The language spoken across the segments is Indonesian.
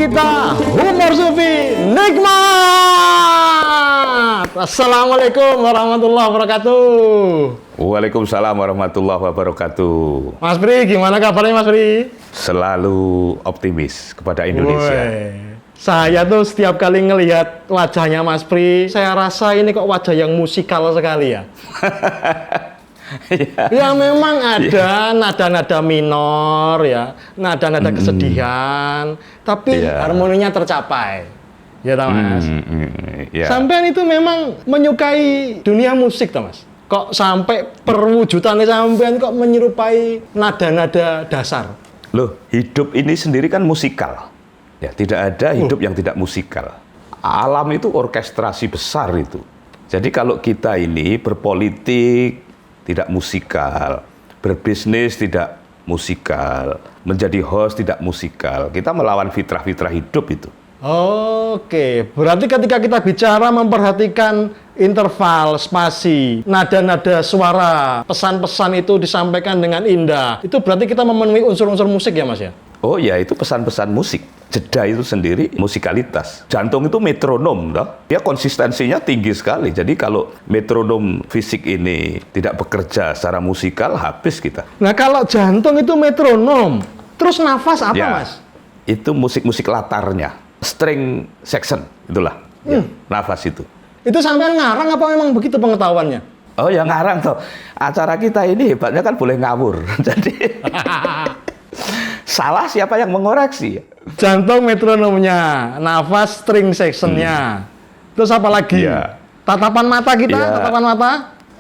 kita Humor Sufi Nikmat. Assalamualaikum warahmatullahi wabarakatuh. Waalaikumsalam warahmatullahi wabarakatuh. Mas Pri, gimana kabarnya Mas Pri? Selalu optimis kepada Indonesia. Saya tuh setiap kali ngelihat wajahnya Mas Pri, saya rasa ini kok wajah yang musikal sekali ya. Ya memang ada nada-nada minor ya, nada-nada kesedihan, tapi harmoninya tercapai. Ya tahu Mas. Sampean itu memang menyukai dunia musik toh Mas. Kok sampai perwujudannya sampean kok menyerupai nada-nada dasar? Loh, hidup ini sendiri kan musikal. Ya, tidak ada hidup yang tidak musikal. Alam itu orkestrasi besar itu. Jadi kalau kita ini berpolitik tidak musikal, berbisnis tidak musikal, menjadi host tidak musikal. Kita melawan fitrah-fitrah hidup itu. Oke, berarti ketika kita bicara memperhatikan interval, spasi, nada-nada suara, pesan-pesan itu disampaikan dengan indah. Itu berarti kita memenuhi unsur-unsur musik ya Mas ya? Oh ya, itu pesan-pesan musik. Jeda itu sendiri musikalitas. Jantung itu metronom, toh. Dia konsistensinya tinggi sekali. Jadi kalau metronom fisik ini tidak bekerja secara musikal, habis kita. Nah kalau jantung itu metronom, terus nafas apa ya, Mas? Itu musik-musik latarnya. String section, itulah. Ya, nafas itu. Itu sampean ngarang apa memang begitu pengetahuannya? Oh ya ngarang toh. Acara kita ini hebatnya kan boleh ngawur. Jadi salah siapa yang mengoreksi? Jantung metronomnya, nafas string sectionnya. Terus apa lagi? Ya. Tatapan mata kita, tatapan mata?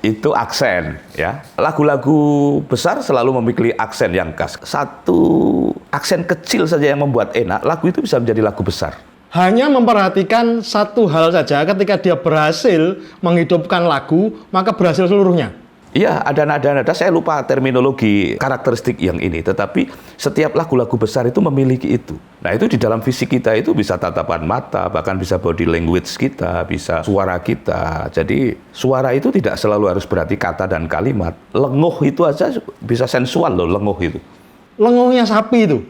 Itu aksen, ya. Lagu-lagu besar selalu memiliki aksen yang khas. Satu aksen kecil saja yang membuat enak, lagu itu bisa menjadi lagu besar. Hanya memperhatikan satu hal saja, ketika dia berhasil menghidupkan lagu, maka berhasil seluruhnya. Iya, ada nada-nada, saya lupa terminologi karakteristik yang ini, tetapi setiap lagu-lagu besar itu memiliki itu. Nah, itu di dalam fisik kita itu bisa tatapan mata, bahkan bisa body language kita, bisa suara kita. Jadi, suara itu tidak selalu harus berarti kata dan kalimat. Lenguh itu aja bisa sensual loh, lenguh itu. Lenguhnya sapi itu?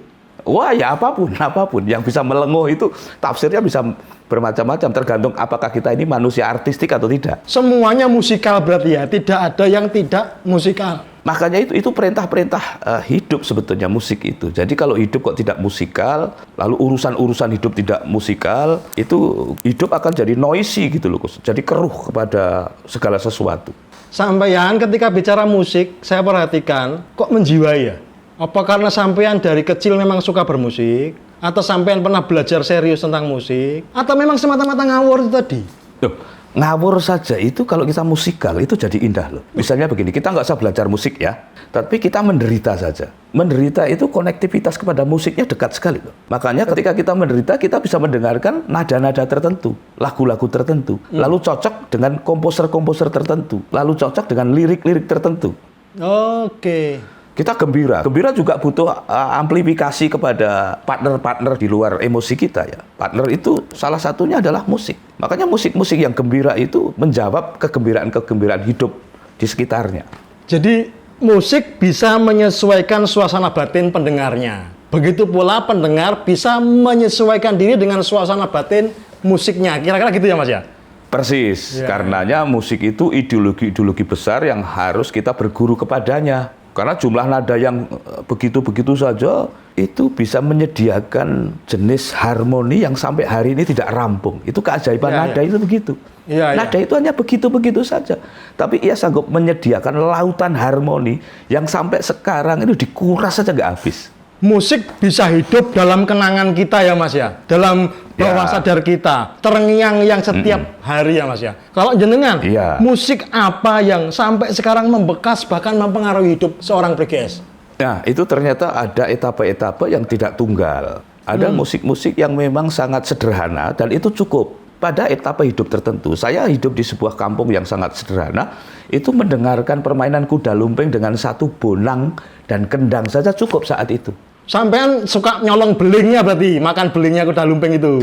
Wah, ya apapun yang bisa melenguh itu tafsirnya bisa bermacam-macam, tergantung apakah kita ini manusia artistik atau tidak. Semuanya musikal berarti ya, tidak ada yang tidak musikal. Makanya itu perintah-perintah hidup sebetulnya musik itu. Jadi kalau hidup kok tidak musikal, lalu urusan-urusan hidup tidak musikal, itu hidup akan jadi noisy gitu loh, jadi keruh kepada segala sesuatu. Sampean ketika bicara musik, saya perhatikan kok menjiwai ya. Apa karena sampean dari kecil memang suka bermusik? Atau sampean pernah belajar serius tentang musik? Atau memang semata-mata ngawur itu tadi? Loh, ngawur saja itu kalau kita musikal itu jadi indah loh. Misalnya begini, kita nggak usah belajar musik ya, tapi kita menderita saja. Menderita itu konektivitas kepada musiknya dekat sekali loh. Makanya ketika kita menderita, kita bisa mendengarkan nada-nada tertentu, lagu-lagu tertentu, lalu cocok dengan komposer-komposer tertentu, lalu cocok dengan lirik-lirik tertentu. Oke. Kita gembira. Gembira juga butuh amplifikasi kepada partner-partner di luar emosi kita ya. Partner itu salah satunya adalah musik. Makanya musik-musik yang gembira itu menjawab kegembiraan-kegembiraan hidup di sekitarnya. Jadi musik bisa menyesuaikan suasana batin pendengarnya. Begitu pula pendengar bisa menyesuaikan diri dengan suasana batin musiknya. Kira-kira gitu ya Mas ya? Persis. Karenanya musik itu ideologi-ideologi besar yang harus kita berguru kepadanya. Karena jumlah nada yang begitu-begitu saja itu bisa menyediakan jenis harmoni yang sampai hari ini tidak rampung. Itu keajaiban nada itu begitu. Nada itu hanya begitu-begitu saja. Tapi ia sanggup menyediakan lautan harmoni yang sampai sekarang itu dikuras saja nggak habis. Musik bisa hidup dalam kenangan kita ya Mas ya, dalam bawah sadar kita, terngiang-ngiang setiap hari ya Mas ya. Kalau jenengan, musik apa yang sampai sekarang membekas bahkan mempengaruhi hidup seorang BGS? Nah, itu ternyata ada etapa-etapa yang tidak tunggal. Ada musik-musik yang memang sangat sederhana dan itu cukup. Pada etapa hidup tertentu, saya hidup di sebuah kampung yang sangat sederhana, itu mendengarkan permainan kuda lumping dengan satu bonang dan kendang saja cukup saat itu. Sampean suka nyolong belingnya berarti, makan belingnya kuda lumping itu.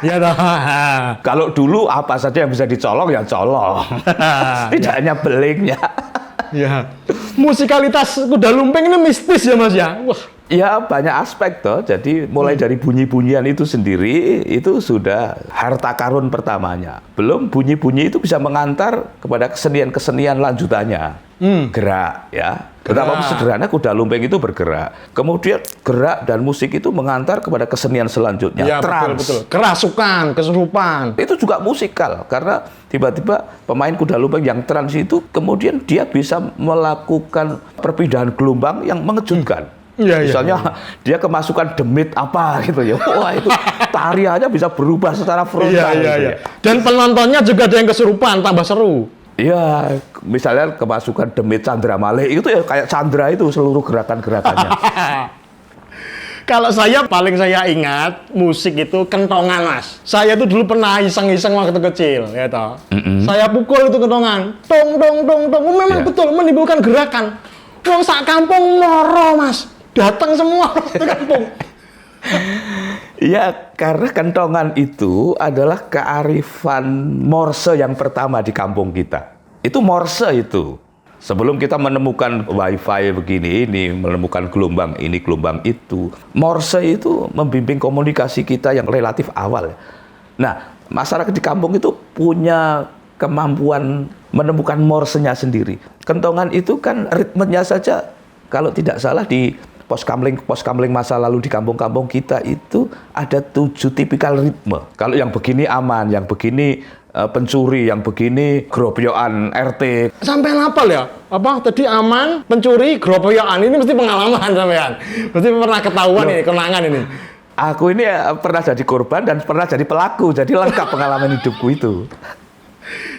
Ya dah. Kalau dulu apa saja yang bisa dicolong ya colong. Tidak hanya belingnya. Ya. Musikalitas kuda lumping ini mistis ya Mas ya. Wah. Ya banyak aspek toh. Jadi mulai dari bunyi-bunyian itu sendiri itu sudah harta karun pertamanya. Belum bunyi-bunyi itu bisa mengantar kepada kesenian-kesenian lanjutannya. Gerak ya. Betapa sederhana kuda lumping itu bergerak. Kemudian gerak dan musik itu mengantar kepada kesenian selanjutnya. Ya, betul. Kerasukan, kesurupan. Itu juga musikal karena tiba-tiba pemain kuda lumping yang trans itu kemudian dia bisa melakukan perpindahan gelombang yang mengejutkan. Misalnya dia kemasukan demit apa gitu ya. Wah itu tariannya bisa berubah secara frontal. Iya. Dan penontonnya juga ada yang kesurupan, tambah seru. Iya, misalnya kemasukan demit Chandra Malik itu ya kayak Chandra itu seluruh gerakan-gerakannya. Kalau paling saya ingat musik itu kentongan Mas. Saya tuh dulu pernah iseng-iseng waktu kecil, ya toh. Saya pukul itu kentongan, tong. Memang betul menimbulkan gerakan. Wong sak kampung moro Mas, datang semua ke kampung. Ya, karena kentongan itu adalah kearifan Morse yang pertama di kampung kita. Itu Morse itu. Sebelum kita menemukan wifi begini, ini menemukan gelombang ini, gelombang itu. Morse itu membimbing komunikasi kita yang relatif awal. Nah, masyarakat di kampung itu punya kemampuan menemukan Morse-nya sendiri. Kentongan itu kan ritmenya saja, kalau tidak salah di pos kamling masa lalu di kampung-kampung kita itu ada 7 tipikal ritme. Kalau yang begini aman, yang begini pencuri, yang begini gropyokan RT. Sampai hafal ya? Apa tadi aman, pencuri, gropyokan ini mesti pengalaman sampean. Mesti pernah ketahuan ini, kenangan ini. Aku ini pernah jadi korban dan pernah jadi pelaku, jadi lengkap pengalaman hidupku itu.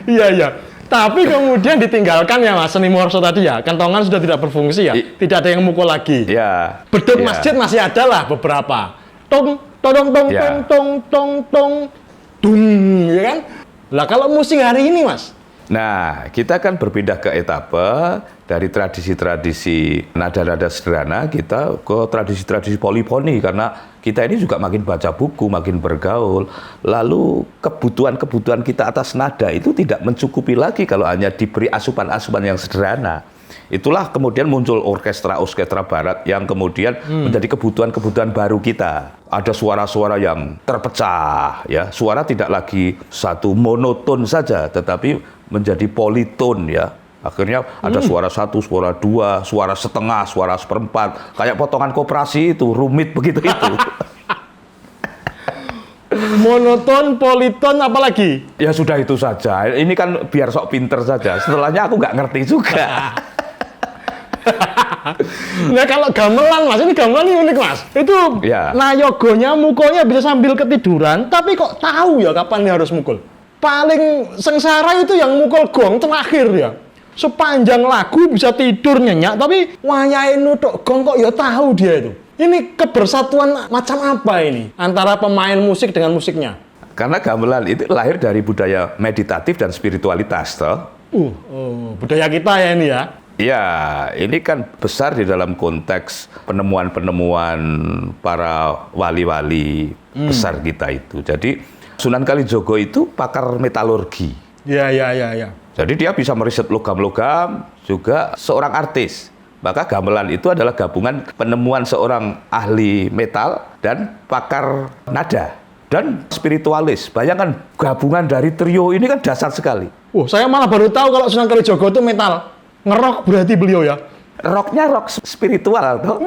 Iya. Tapi kemudian ditinggalkan ya Mas, seni Morse tadi ya, kentongan sudah tidak berfungsi ya, tidak ada yang mukul lagi. Iya. Beduk masjid masih ada lah beberapa. Tong, dung, ya kan? Lah kalau musik hari ini Mas? Nah, kita kan berpindah ke etape dari tradisi-tradisi nada-nada sederhana kita ke tradisi-tradisi polifoni karena kita ini juga makin baca buku, makin bergaul. Lalu kebutuhan-kebutuhan kita atas nada itu tidak mencukupi lagi kalau hanya diberi asupan-asupan yang sederhana. Itulah kemudian muncul orkestra barat yang kemudian menjadi kebutuhan-kebutuhan baru kita. Ada suara-suara yang terpecah, ya. Suara tidak lagi satu monoton saja, tetapi menjadi politon, ya. Akhirnya ada suara 1, suara 2, suara setengah, suara seperempat. Kayak potongan koperasi itu, rumit begitu itu. Monoton, politon, apalagi? Ya sudah itu saja. Ini kan biar sok pinter saja. Setelahnya aku nggak ngerti juga. Nah kalau gamelan Mas, ini gamelan ini unik Mas. Itu nayogonya, mukulnya bisa sambil ketiduran, tapi kok tahu ya kapan dia harus mukul. Paling sengsara itu yang mukul gong terakhir ya. Sepanjang lagu bisa tidur nyenyak, tapi wayahe nutuk gong kok ya tahu dia itu. Ini kebersatuan macam apa ini antara pemain musik dengan musiknya? Karena gamelan itu lahir dari budaya meditatif dan spiritualitas, toh. Budaya kita ya ini ya. Ya, ini kan besar di dalam konteks penemuan-penemuan para wali-wali besar kita itu. Jadi Sunan Kalijogo itu pakar metalurgi. Ya. Jadi dia bisa meriset logam-logam, juga seorang artis. Maka gamelan itu adalah gabungan penemuan seorang ahli metal dan pakar nada dan spiritualis. Bayangkan gabungan dari trio ini kan dasar sekali. Saya malah baru tahu kalau Sunan Kalijogo itu metal. Ngerok berarti beliau ya? Rocknya rock spiritual, toh.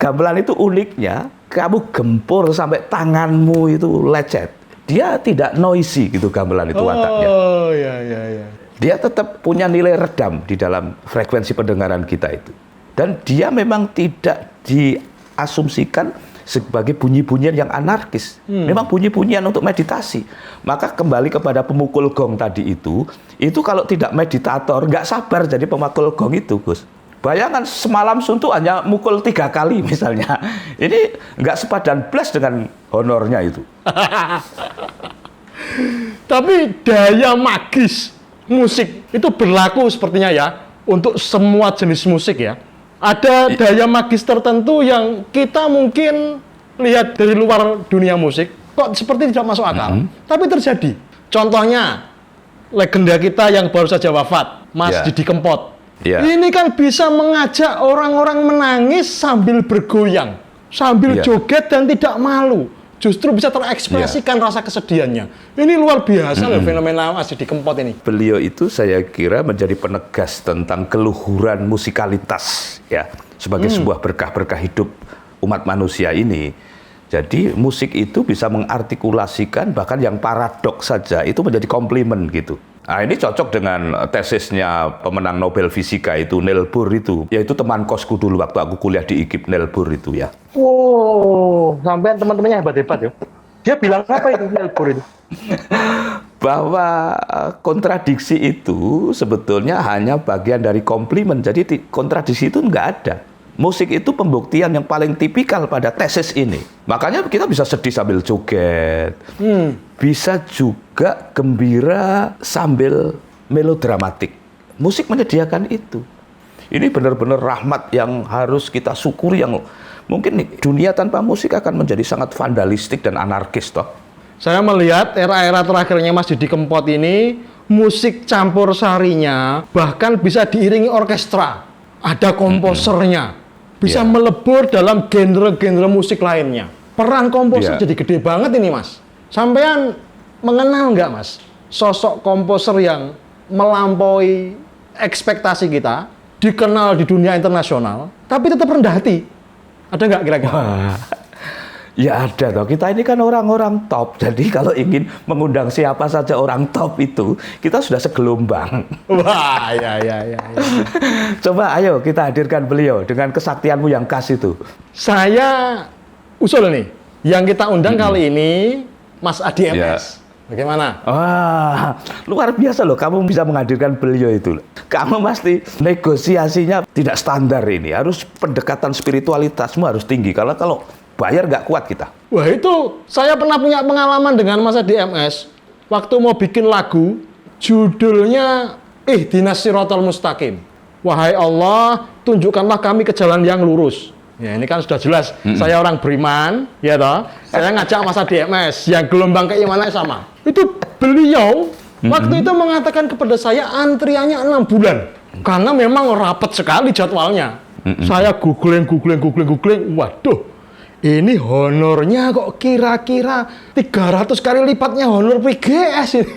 Gamelan itu uniknya, kamu gempur sampai tanganmu itu lecet. Dia tidak noisy gitu gamelan itu wataknya. Iya. Dia tetap punya nilai redam di dalam frekuensi pendengaran kita itu. Dan dia memang tidak diasumsikan sebagai bunyi-bunyian yang anarkis. Memang bunyi-bunyian untuk meditasi. Maka kembali kepada pemukul gong tadi itu kalau tidak meditator, nggak sabar jadi pemukul gong itu, Gus. Bayangkan semalam suntuk hanya mukul 3 kali misalnya. Ini nggak sepadan plus dengan honornya itu. Tapi daya magis musik itu berlaku sepertinya ya untuk semua jenis musik ya. Ada daya magis tertentu yang kita mungkin lihat dari luar dunia musik kok seperti tidak masuk akal, tapi terjadi. Contohnya legenda kita yang baru saja wafat, Mas Didi Kempot. Ya. Ini kan bisa mengajak orang-orang menangis sambil bergoyang, sambil joget dan tidak malu. Justru bisa terekspresikan rasa kesedihannya. Ini luar biasa loh fenomena Mas Didi Kempot ini. Beliau itu saya kira menjadi penegas tentang keluhuran musikalitas ya, sebagai sebuah berkah-berkah hidup umat manusia ini. Jadi musik itu bisa mengartikulasikan bahkan yang paradoks saja itu menjadi komplimen gitu. Nah, ini cocok dengan tesisnya pemenang Nobel Fisika itu, Niels Bohr itu. Yaitu teman kosku dulu waktu aku kuliah di IKIP, Niels Bohr itu ya. Wow, sampai teman-temannya hebat-hebat ya. Dia bilang apa itu Niels Bohr itu? Bahwa kontradiksi itu sebetulnya hanya bagian dari komplimen. Jadi kontradiksi itu nggak ada. Musik itu pembuktian yang paling tipikal pada tesis ini. Makanya kita bisa sedih sambil joget. Bisa juga gembira sambil melodramatik. Musik menyediakan itu. Ini benar-benar rahmat yang harus kita syukuri, yang mungkin dunia tanpa musik akan menjadi sangat vandalistik dan anarkis toh. Saya melihat era-era terakhirnya Mas Didi Kempot ini, musik campur sarinya bahkan bisa diiringi orkestra. Ada komposernya. Bisa melebur dalam genre-genre musik lainnya. Peran komposer jadi gede banget ini, Mas. Sampean mengenal nggak, Mas, sosok komposer yang melampaui ekspektasi kita, dikenal di dunia internasional, tapi tetap rendah hati? Ada nggak kira-kira? Wah, ya ada toh. Kita ini kan orang-orang top. Jadi kalau ingin mengundang siapa saja orang top itu, kita sudah segelombang. Wah, ya. Coba ayo kita hadirkan beliau dengan kesaktianmu yang khas itu. Saya usul nih, yang kita undang kali ini Mas Adi MS. Bagaimana? Wah, luar biasa loh kamu bisa menghadirkan beliau itu. Kamu pasti negosiasinya tidak standar ini. Harus pendekatan spiritualitasmu harus tinggi. Kalau bayar nggak kuat kita. Wah, itu saya pernah punya pengalaman dengan Mas Adi MS. Waktu mau bikin lagu, judulnya Ihdinas Siratal Mustaqim. Wahai Allah, tunjukkanlah kami ke jalan yang lurus. Ya, ini kan sudah jelas. Saya orang beriman, ya toh. Saya ngajak Mas Adi MS yang gelombang keimanannya sama. Itu beliau waktu itu mengatakan kepada saya antriannya 6 bulan. Karena memang rapat sekali jadwalnya. Saya googling. Waduh, ini honornya kok kira-kira 300 kali lipatnya honor PGS ini.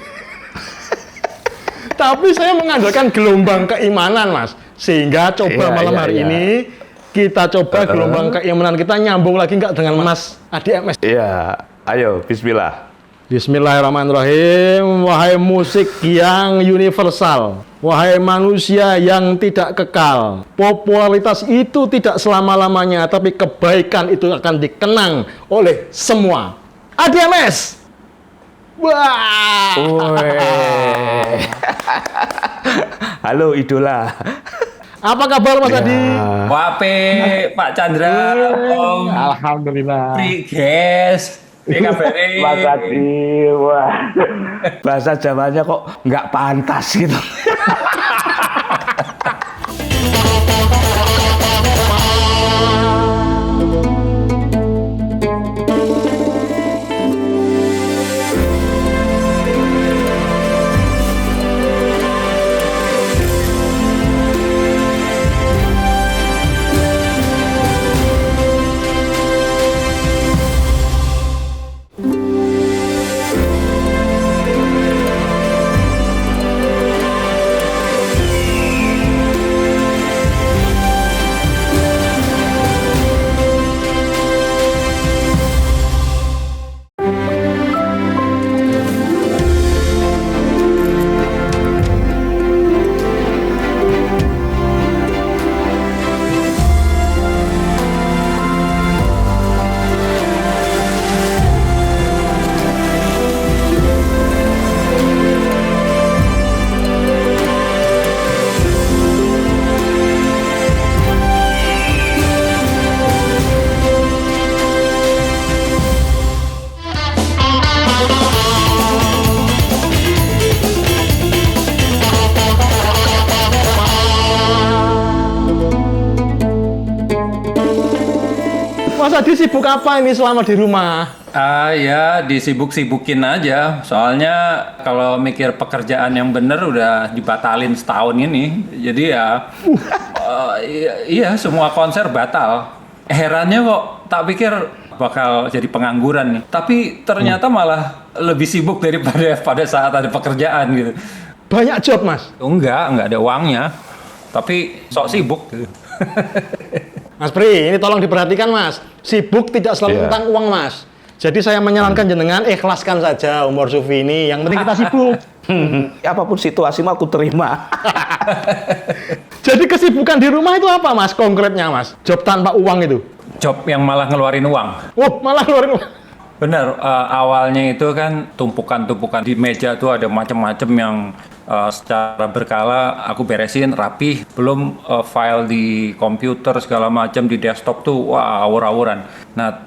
Tapi saya mengandalkan gelombang keimanan, Mas. Sehingga coba malam hari ini kita coba gelombang keimanan kita nyambung lagi nggak dengan Mas Adi MS? Iya, ayo bismillah. Bismillahirrahmanirrahim. Wahai musik yang universal, wahai manusia yang tidak kekal, popularitas itu tidak selama-lamanya, tapi kebaikan itu akan dikenang oleh semua. Adi MS. Wah. Halo idola. Apa kabar Mas Adi? Wape Pak Chandra, Om. Alhamdulillah. Priges. Mas Adi, wah. Bahasa Jawanya kok nggak pantas gitu. Mas Adi sibuk apa ini selama di rumah? Ya disibuk-sibukin aja. Soalnya kalau mikir pekerjaan yang bener udah dibatalin setahun ini. Jadi ya, iya semua konser batal. Herannya kok tak pikir bakal jadi pengangguran nih. Tapi ternyata malah lebih sibuk daripada pada saat ada pekerjaan gitu. Banyak job, Mas? Enggak ada uangnya. Tapi sok sibuk gitu. Mas Pri, ini tolong diperhatikan, Mas. Sibuk tidak selalu tentang uang, Mas. Jadi saya menyarankan jenengan ikhlaskan saja Humor Sufi ini. Yang penting kita sibuk. Apapun situasi mah aku terima. Jadi kesibukan di rumah itu apa, Mas? Konkretnya, Mas? Job tanpa uang itu? Job yang malah ngeluarin uang. Oh, malah keluarin uang. Benar, awalnya itu kan tumpukan-tumpukan di meja tuh ada macam-macam yang secara berkala aku beresin rapi, belum file di komputer segala macam di desktop tuh wah awur-awuran. Nah,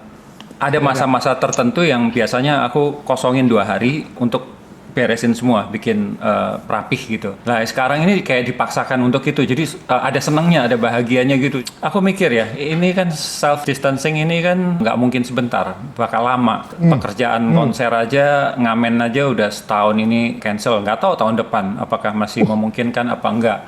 ada masa-masa tertentu yang biasanya aku kosongin 2 hari untuk beresin semua, bikin rapih gitu. Nah sekarang ini kayak dipaksakan untuk itu, jadi ada senangnya, ada bahagianya gitu. Aku mikir ya, ini kan self distancing ini kan nggak mungkin sebentar, bakal lama. Pekerjaan konser aja, ngamen aja udah setahun ini cancel. Nggak tahu tahun depan apakah masih memungkinkan apa enggak.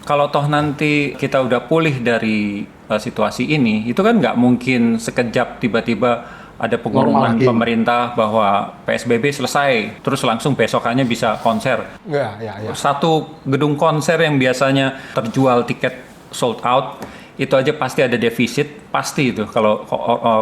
Kalau toh nanti kita udah pulih dari situasi ini, itu kan nggak mungkin sekejap tiba-tiba ada pengumuman pemerintah bahwa PSBB selesai, terus langsung besokannya bisa konser. Ya. Satu gedung konser yang biasanya terjual tiket sold out, itu aja pasti ada defisit, pasti itu. Kalau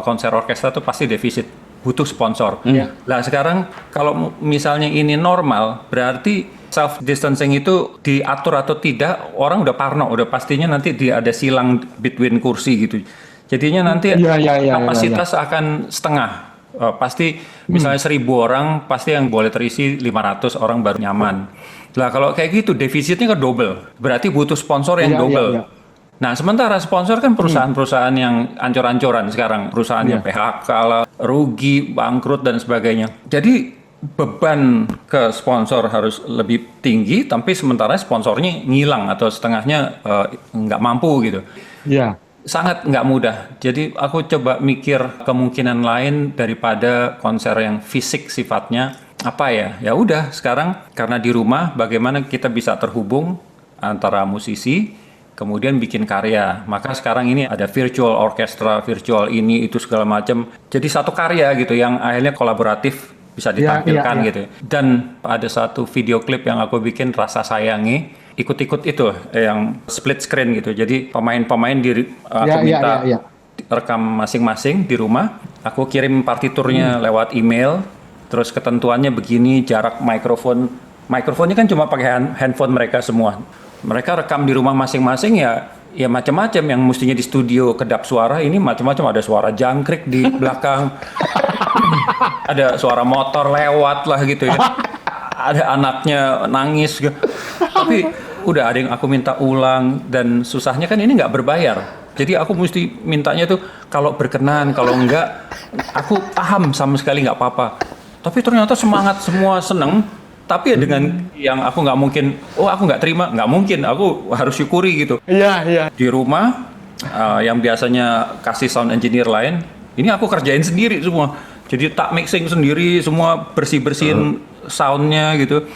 konser orkestra tuh pasti defisit, butuh sponsor. Nah sekarang kalau misalnya ini normal, berarti self distancing itu diatur atau tidak, orang udah parno, udah pastinya nanti ada silang between kursi gitu. Jadinya nanti kapasitas akan setengah. Pasti misalnya 1.000 orang, pasti yang boleh terisi 500 orang baru nyaman. Nah kalau kayak gitu defisitnya kan double. Berarti butuh sponsor yang double. Nah sementara sponsor kan perusahaan-perusahaan yang ancur-ancuran sekarang. Perusahaan yang PHK lah, rugi, bangkrut dan sebagainya. Jadi beban ke sponsor harus lebih tinggi, tapi sementara sponsornya ngilang atau setengahnya nggak mampu gitu. Iya. Sangat nggak mudah. Jadi aku coba mikir kemungkinan lain daripada konser yang fisik sifatnya. Apa ya? Ya udah sekarang karena di rumah bagaimana kita bisa terhubung antara musisi kemudian bikin karya. Maka sekarang ini ada virtual orchestra, virtual ini itu segala macam. Jadi satu karya gitu yang akhirnya kolaboratif bisa ditampilkan gitu. Dan ada satu video klip yang aku bikin Rasa Sayangi. Ikut-ikut itu yang split screen gitu. Jadi pemain-pemain aku minta rekam masing-masing di rumah. Aku kirim partiturnya lewat email. Terus ketentuannya begini, jarak mikrofon. Mikrofonnya kan cuma pakai handphone mereka semua. Mereka rekam di rumah masing-masing ya macam-macam yang mestinya di studio kedap suara, ini macam-macam, ada suara jangkrik di belakang. Ada suara motor lewat lah gitu ya. Ada anaknya nangis gitu. Tapi udah ada yang aku minta ulang dan susahnya kan ini nggak berbayar. Jadi aku mesti mintanya tuh kalau berkenan, kalau enggak aku paham sama sekali nggak apa-apa. Tapi ternyata semangat semua seneng. Tapi ya dengan yang aku nggak mungkin, aku nggak terima, nggak mungkin. Aku harus syukuri gitu. Iya. Di rumah yang biasanya kasih sound engineer lain, ini aku kerjain sendiri semua. Jadi tak mixing sendiri, semua bersih-bersihin soundnya gitu.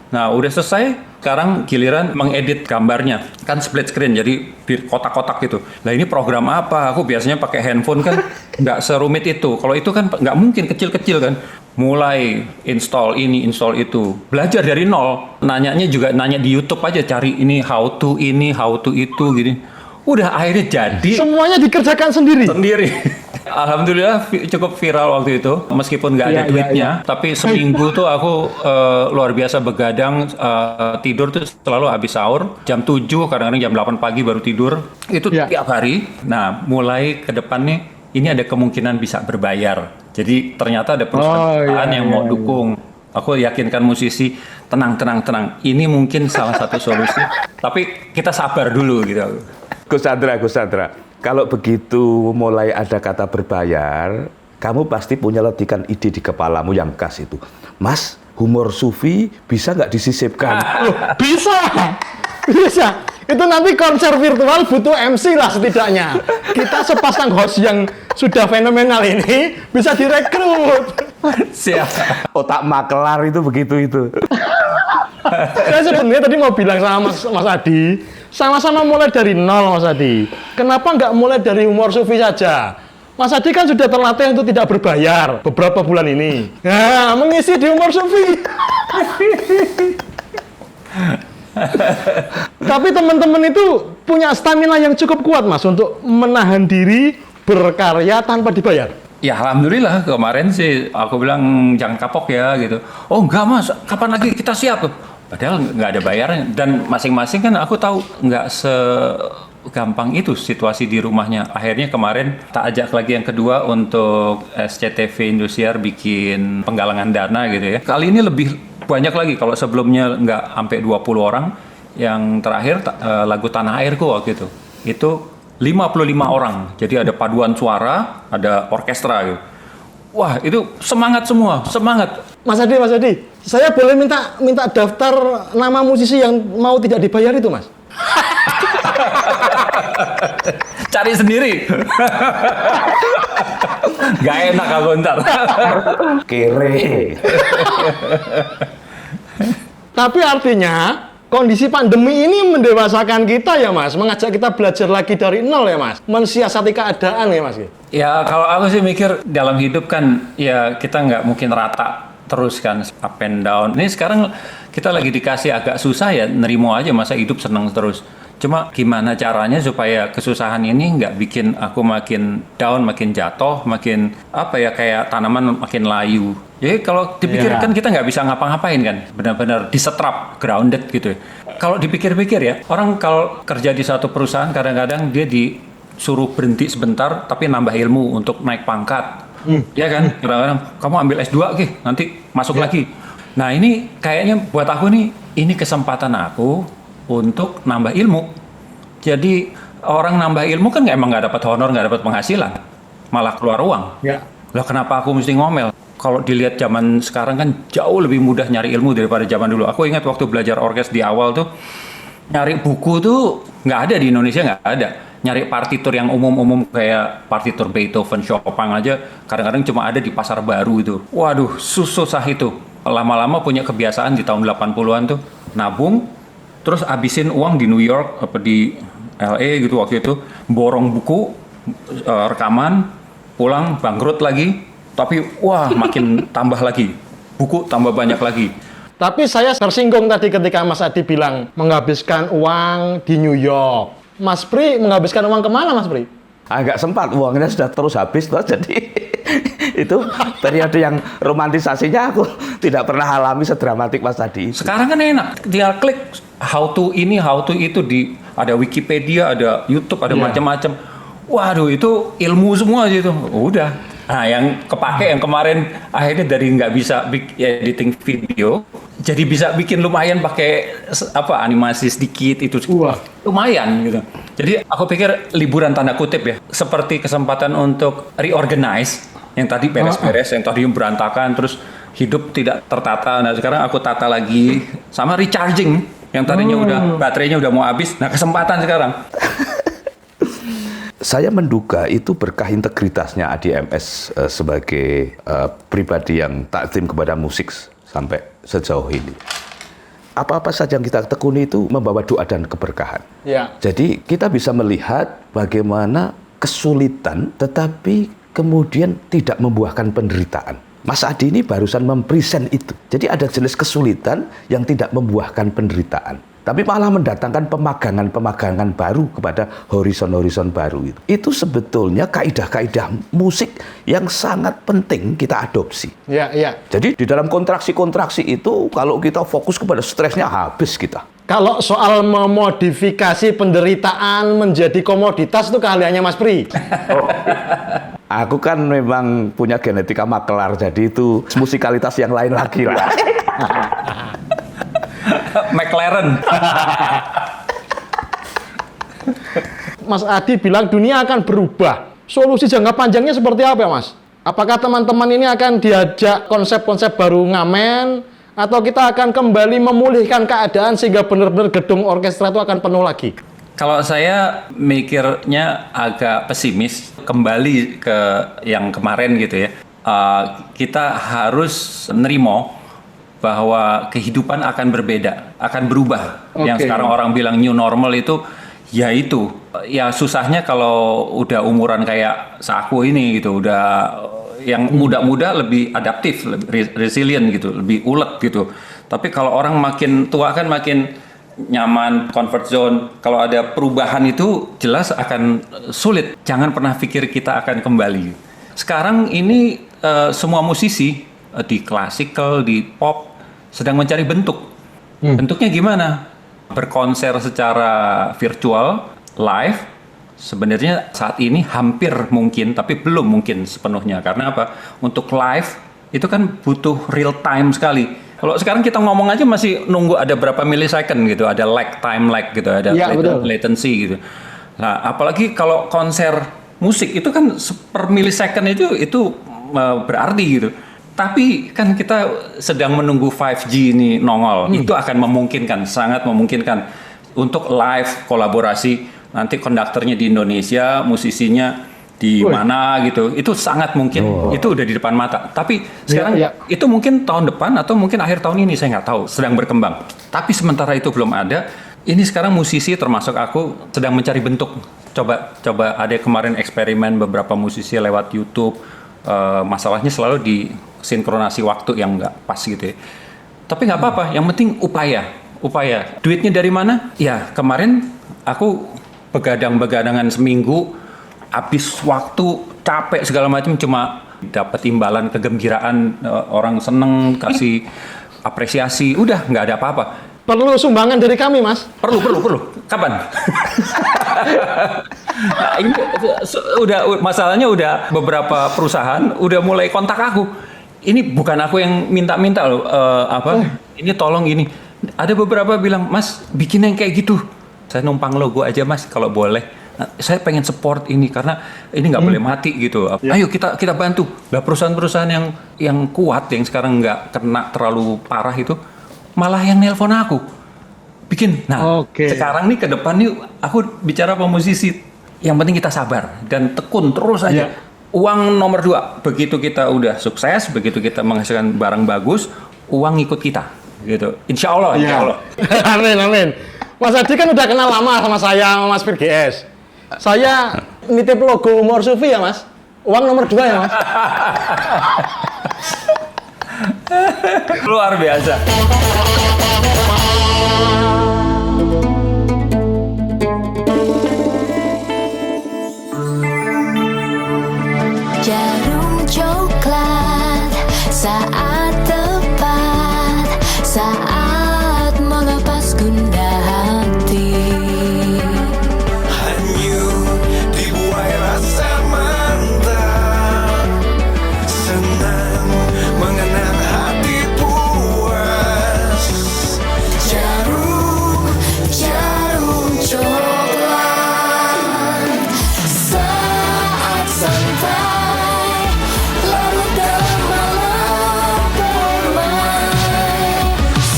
Nah udah selesai, sekarang giliran mengedit gambarnya. Kan split screen, jadi kotak-kotak gitu. Nah ini program apa? Aku biasanya pakai handphone kan nggak serumit itu. Kalau itu kan nggak mungkin, kecil-kecil kan. Mulai install ini, install itu. Belajar dari nol. Nanyanya juga nanya di YouTube aja, cari ini, how to itu gini. Udah akhirnya jadi. Semuanya dikerjakan sendiri? Sendiri. Alhamdulillah cukup viral waktu itu, meskipun nggak ada duitnya, tapi seminggu tuh aku luar biasa begadang, tidur tuh selalu habis sahur, jam 7, kadang-kadang jam 8 pagi baru tidur, itu tiap hari. Nah, mulai ke depan nih, ini ada kemungkinan bisa berbayar. Jadi ternyata ada perusahaan yang mau dukung. Aku yakinkan musisi, tenang. Ini mungkin salah satu solusi, tapi kita sabar dulu gitu. Gus Chandra. Kalau begitu mulai ada kata berbayar, kamu pasti punya letikan ide di kepalamu yang khas itu. Mas, Humor Sufi bisa nggak disisipkan? Loh, bisa. Itu nanti konser virtual butuh MC lah setidaknya. Kita sepasang host yang sudah fenomenal ini bisa direkrut. Siap. Otak makelar itu begitu itu. Saya sebenarnya tadi mau bilang sama Mas Adi, sama-sama mulai dari nol Mas Adi. Kenapa nggak mulai dari humor sufi saja? Mas Adi kan sudah terlatih untuk tidak berbayar beberapa bulan ini. Nah, mengisi di humor sufi. Tapi teman-teman itu punya stamina yang cukup kuat Mas untuk menahan diri berkarya tanpa dibayar. Ya alhamdulillah kemarin sih aku bilang jangan kapok ya gitu. Oh enggak Mas, kapan lagi kita siap? Padahal nggak ada bayarnya dan masing-masing kan aku tahu nggak segampang itu situasi di rumahnya. Akhirnya kemarin tak ajak lagi yang kedua untuk SCTV Indosiar bikin penggalangan dana gitu ya. Kali ini lebih banyak lagi, kalau sebelumnya nggak sampai 20 orang, yang terakhir lagu Tanah Airku waktu itu 55 orang, jadi ada paduan suara, ada orkestra gitu. Wah itu semangat semua, semangat. Mas Adi, saya boleh minta daftar nama musisi yang mau tidak dibayar itu Mas? Cari sendiri. Gak enak aku ntar. Kere. Tapi artinya kondisi pandemi ini mendewasakan kita ya Mas, mengajak kita belajar lagi dari nol ya Mas, mensiasati keadaan ya Mas. Ya kalau aku sih mikir dalam hidup kan ya kita nggak mungkin rata terus kan, up and down. Ini sekarang kita lagi dikasih agak susah ya, nerimo aja, masa hidup senang terus. Cuma gimana caranya supaya kesusahan ini nggak bikin aku makin down, makin jatuh, makin apa ya, kayak tanaman makin layu. Jadi kalau dipikir kan kita nggak bisa ngapa-ngapain kan, benar-benar disetrap, grounded gitu. Kalau dipikir-pikir ya, orang kalau kerja di satu perusahaan kadang-kadang dia disuruh berhenti sebentar tapi nambah ilmu untuk naik pangkat. Ya kan, kadang-kadang kamu ambil S2 nanti masuk lagi. Nah ini kayaknya buat aku nih, ini kesempatan aku untuk nambah ilmu. Jadi orang nambah ilmu kan emang nggak dapat honor, nggak dapat penghasilan, malah keluar uang. Ya. Lah kenapa aku mesti ngomel? Kalau dilihat zaman sekarang kan jauh lebih mudah nyari ilmu daripada zaman dulu. Aku ingat waktu belajar orkes di awal tuh, nyari buku tuh nggak ada di Indonesia, nggak ada. Nyari partitur yang umum-umum kayak partitur Beethoven, Chopin aja kadang-kadang cuma ada di pasar baru itu. Waduh, susah itu. Lama-lama punya kebiasaan di tahun 80-an tuh nabung, terus abisin uang di New York apa di LA gitu waktu itu, borong buku, rekaman, pulang bangkrut lagi, tapi wah makin tambah lagi, buku tambah banyak lagi. Tapi saya tersinggung tadi ketika Mas Adi bilang menghabiskan uang di New York. Mas Pri menghabiskan uang kemana Mas Pri? Agak sempat, uangnya sudah terus habis toh, jadi itu periode yang romantisasinya aku tidak pernah alami sedramatik Mas tadi. Sekarang kan enak, tinggal klik how to ini, how to itu, ada Wikipedia, ada YouTube, ada macam-macam. Waduh, itu ilmu semua gitu. Udah. Nah, yang kepake yang kemarin akhirnya dari nggak bisa editing video, jadi bisa bikin lumayan pakai animasi sedikit itu. Wah, lumayan gitu. Jadi aku pikir liburan tanda kutip ya, seperti kesempatan untuk reorganize yang tadi beres-beres, yang tadi berantakan, terus hidup tidak tertata. Nah sekarang aku tata lagi, sama recharging yang tadinya udah baterainya udah mau habis. Nah kesempatan sekarang. Saya menduga itu berkah integritasnya Adi MS sebagai pribadi yang takzim kepada musik sampai sejauh ini. Apa-apa saja yang kita tekuni itu membawa doa dan keberkahan. Ya. Jadi kita bisa melihat bagaimana kesulitan tetapi kemudian tidak membuahkan penderitaan. Mas Adi ini barusan mempresent itu. Jadi ada jenis kesulitan yang tidak membuahkan penderitaan, tapi malah mendatangkan pemagangan-pemagangan baru kepada horizon-horizon baru itu. Itu sebetulnya kaidah-kaidah musik yang sangat penting kita adopsi. Ya, ya. Jadi di dalam kontraksi-kontraksi itu kalau kita fokus kepada stresnya habis kita. Kalau soal memodifikasi penderitaan menjadi komoditas itu keahliannya Mas Pri. Aku kan memang punya genetika makelar, jadi itu musikalitas yang lain lagi lah. McLaren. Mas Adi bilang dunia akan berubah. Solusi jangka panjangnya seperti apa, Mas? Apakah teman-teman ini akan diajak konsep-konsep baru ngamen, Atau kita akan kembali memulihkan keadaan sehingga benar-benar gedung orkestra itu akan penuh lagi? Kalau saya mikirnya agak pesimis, kembali ke yang kemarin gitu ya. Kita harus nerimo bahwa kehidupan akan berbeda, akan berubah. Yang sekarang orang bilang new normal itu, ya itu. Ya susahnya kalau udah umuran kayak Saku ini gitu, udah yang muda-muda lebih adaptif, lebih resilient gitu, lebih ulet gitu. Tapi kalau orang makin tua kan makin nyaman, comfort zone. Kalau ada perubahan itu jelas akan sulit. Jangan pernah pikir kita akan kembali. Sekarang ini semua musisi di klasikal, di pop sedang mencari bentuk. Bentuknya gimana? Berkonser secara virtual, live, sebenarnya saat ini hampir mungkin, tapi belum mungkin sepenuhnya. Karena apa? Untuk live, itu kan butuh real time sekali. Kalau sekarang kita ngomong aja masih nunggu ada berapa milisecond gitu, ada time lag gitu, ada latency gitu. Nah, apalagi kalau konser musik, itu kan per milisecond itu berarti gitu. Tapi kan kita sedang menunggu 5G ini nongol. Itu akan memungkinkan, sangat memungkinkan untuk live kolaborasi. Nanti konduktornya di Indonesia, musisinya di mana gitu. Itu sangat mungkin. Itu udah di depan mata. Tapi sekarang itu mungkin tahun depan atau mungkin akhir tahun ini, saya nggak tahu. Sedang berkembang. Tapi sementara itu belum ada. Ini sekarang musisi termasuk aku sedang mencari bentuk. Coba ada kemarin eksperimen beberapa musisi lewat YouTube. Masalahnya selalu di sinkronasi waktu yang nggak pas gitu ya. Tapi nggak apa-apa, yang penting upaya. Duitnya dari mana? Ya kemarin aku begadang-begadangan seminggu, habis waktu, capek segala macam, cuma dapat imbalan kegembiraan, orang seneng, kasih apresiasi, udah nggak ada apa-apa. Perlu sumbangan dari kami, Mas? Perlu. Kapan? Nah, ini masalahnya udah beberapa perusahaan udah mulai kontak aku. Ini bukan aku yang minta-minta loh, ini tolong ini. Ada beberapa bilang, Mas, bikin yang kayak gitu. Saya numpang logo aja, Mas, kalau boleh. Nah, saya pengen support ini karena ini nggak boleh mati gitu. Ayo kita bantu. Lah perusahaan-perusahaan yang kuat yang sekarang nggak kena terlalu parah itu malah yang nelpon aku. Bikin. Nah, sekarang nih ke depan nih aku bicara sama musisi. Yang penting kita sabar dan tekun terus aja. Uang nomor 2, begitu kita udah sukses, begitu kita menghasilkan barang bagus, uang ikut kita, gitu. Insya Allah. Amin. Mas Adi kan udah kenal lama sama saya, sama Mas PGS. Saya nitip logo Umur Sufi ya, Mas. Uang nomor 2 ya, Mas. Luar biasa. Jarum coklat saat tepat, saat melepas gundah hati. Hanyut dibuai rasa mantap, senang mengenang hati puas. Jarum coklat saat santai.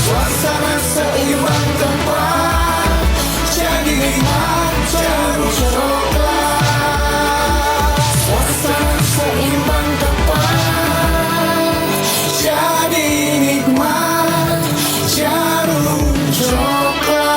Suasana seimbang tepat, jadi nikmat jarum coklat. Suasana seimbang tepat, Jadi nikmat jarum coklat.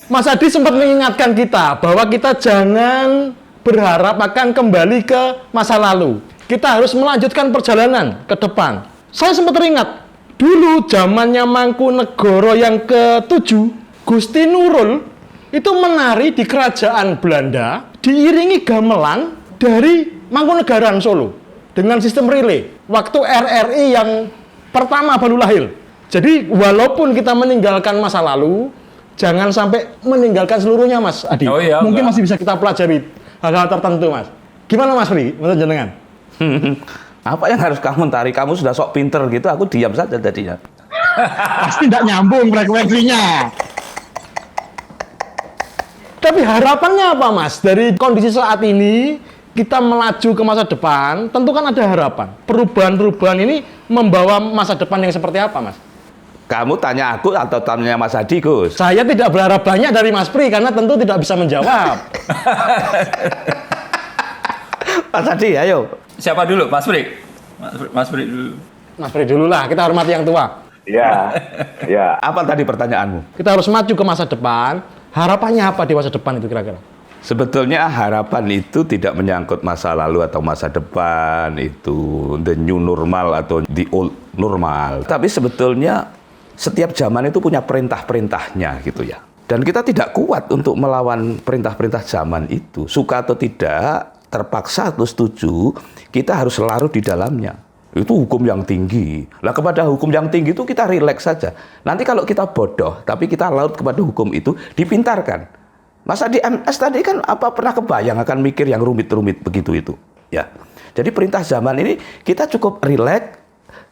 Mas Adi sempat mengingatkan kita bahwa kita jangan berharap akan kembali ke masa lalu. Kita harus melanjutkan perjalanan ke depan. Saya sempat teringat, dulu zamannya Mangkunegoro yang ke-7, Gusti Nurul itu menari di kerajaan Belanda, diiringi gamelan dari Mangkunegaran Solo dengan sistem relay. Waktu RRI yang pertama baru lahir. Jadi walaupun kita meninggalkan masa lalu, jangan sampai meninggalkan seluruhnya, Mas Adi. Oh iya, mungkin enggak. masih bisa kita pelajari hal-hal tertentu, Mas. Gimana, Mas Pri? Menurut jenengan? Apa yang harus kamu tarik? Kamu sudah sok pinter gitu, aku diam saja jadinya. Pasti tidak nyambung frekuensinya. Tapi harapannya apa, Mas? Dari kondisi saat ini, kita melaju ke masa depan, tentu kan ada harapan. Perubahan-perubahan ini membawa masa depan yang seperti apa, Mas? Kamu tanya aku atau tanya Mas Adi, Gus? Saya tidak berharap banyak dari Mas Pri, karena tentu tidak bisa menjawab. Mas Adi, ayo. Siapa dulu? Mas Pri? Mas Pri dulu. Mas Pri dulu lah, kita hormati yang tua. Ya, ya. Apa tadi pertanyaanmu? Kita harus maju ke masa depan, harapannya apa di masa depan itu kira-kira? Sebetulnya harapan itu tidak menyangkut masa lalu atau masa depan, itu the new normal atau the old normal. Tapi sebetulnya setiap zaman itu punya perintah-perintahnya gitu ya. Dan kita tidak kuat untuk melawan perintah-perintah zaman itu. Suka atau tidak, terpaksa atau setuju, kita harus larut di dalamnya. Itu hukum yang tinggi. Lah kepada hukum yang tinggi itu kita rileks saja. Nanti kalau kita bodoh, tapi kita larut kepada hukum itu, dipintarkan. Masa di MS tadi kan apa pernah kebayang akan mikir yang rumit-rumit begitu itu. Ya. Jadi perintah zaman ini kita cukup rileks,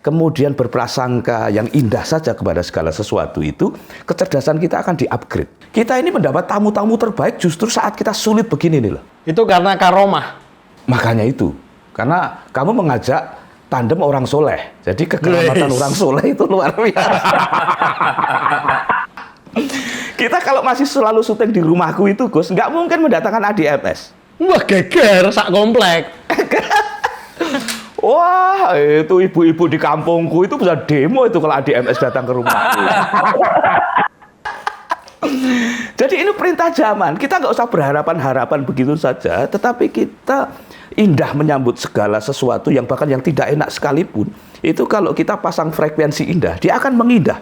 kemudian berprasangka yang indah saja kepada segala sesuatu itu, kecerdasan kita akan di-upgrade. Kita ini mendapat tamu-tamu terbaik justru saat kita sulit begini nih loh. Itu karena karomah. Makanya itu. Karena kamu mengajak tandem orang soleh. Jadi kekeramatan orang soleh itu luar biasa. Kita kalau masih selalu syuting di rumahku itu, Gus, nggak mungkin mendatangkan ADMS. Wah, geger, sak komplek. Wah, itu ibu-ibu di kampungku itu bisa demo itu kalau ADMS datang ke rumahku. Jadi ini perintah zaman. Kita nggak usah berharapan-harapan begitu saja, tetapi kita indah menyambut segala sesuatu yang bahkan yang tidak enak sekalipun. Itu kalau kita pasang frekuensi indah, dia akan mengindah.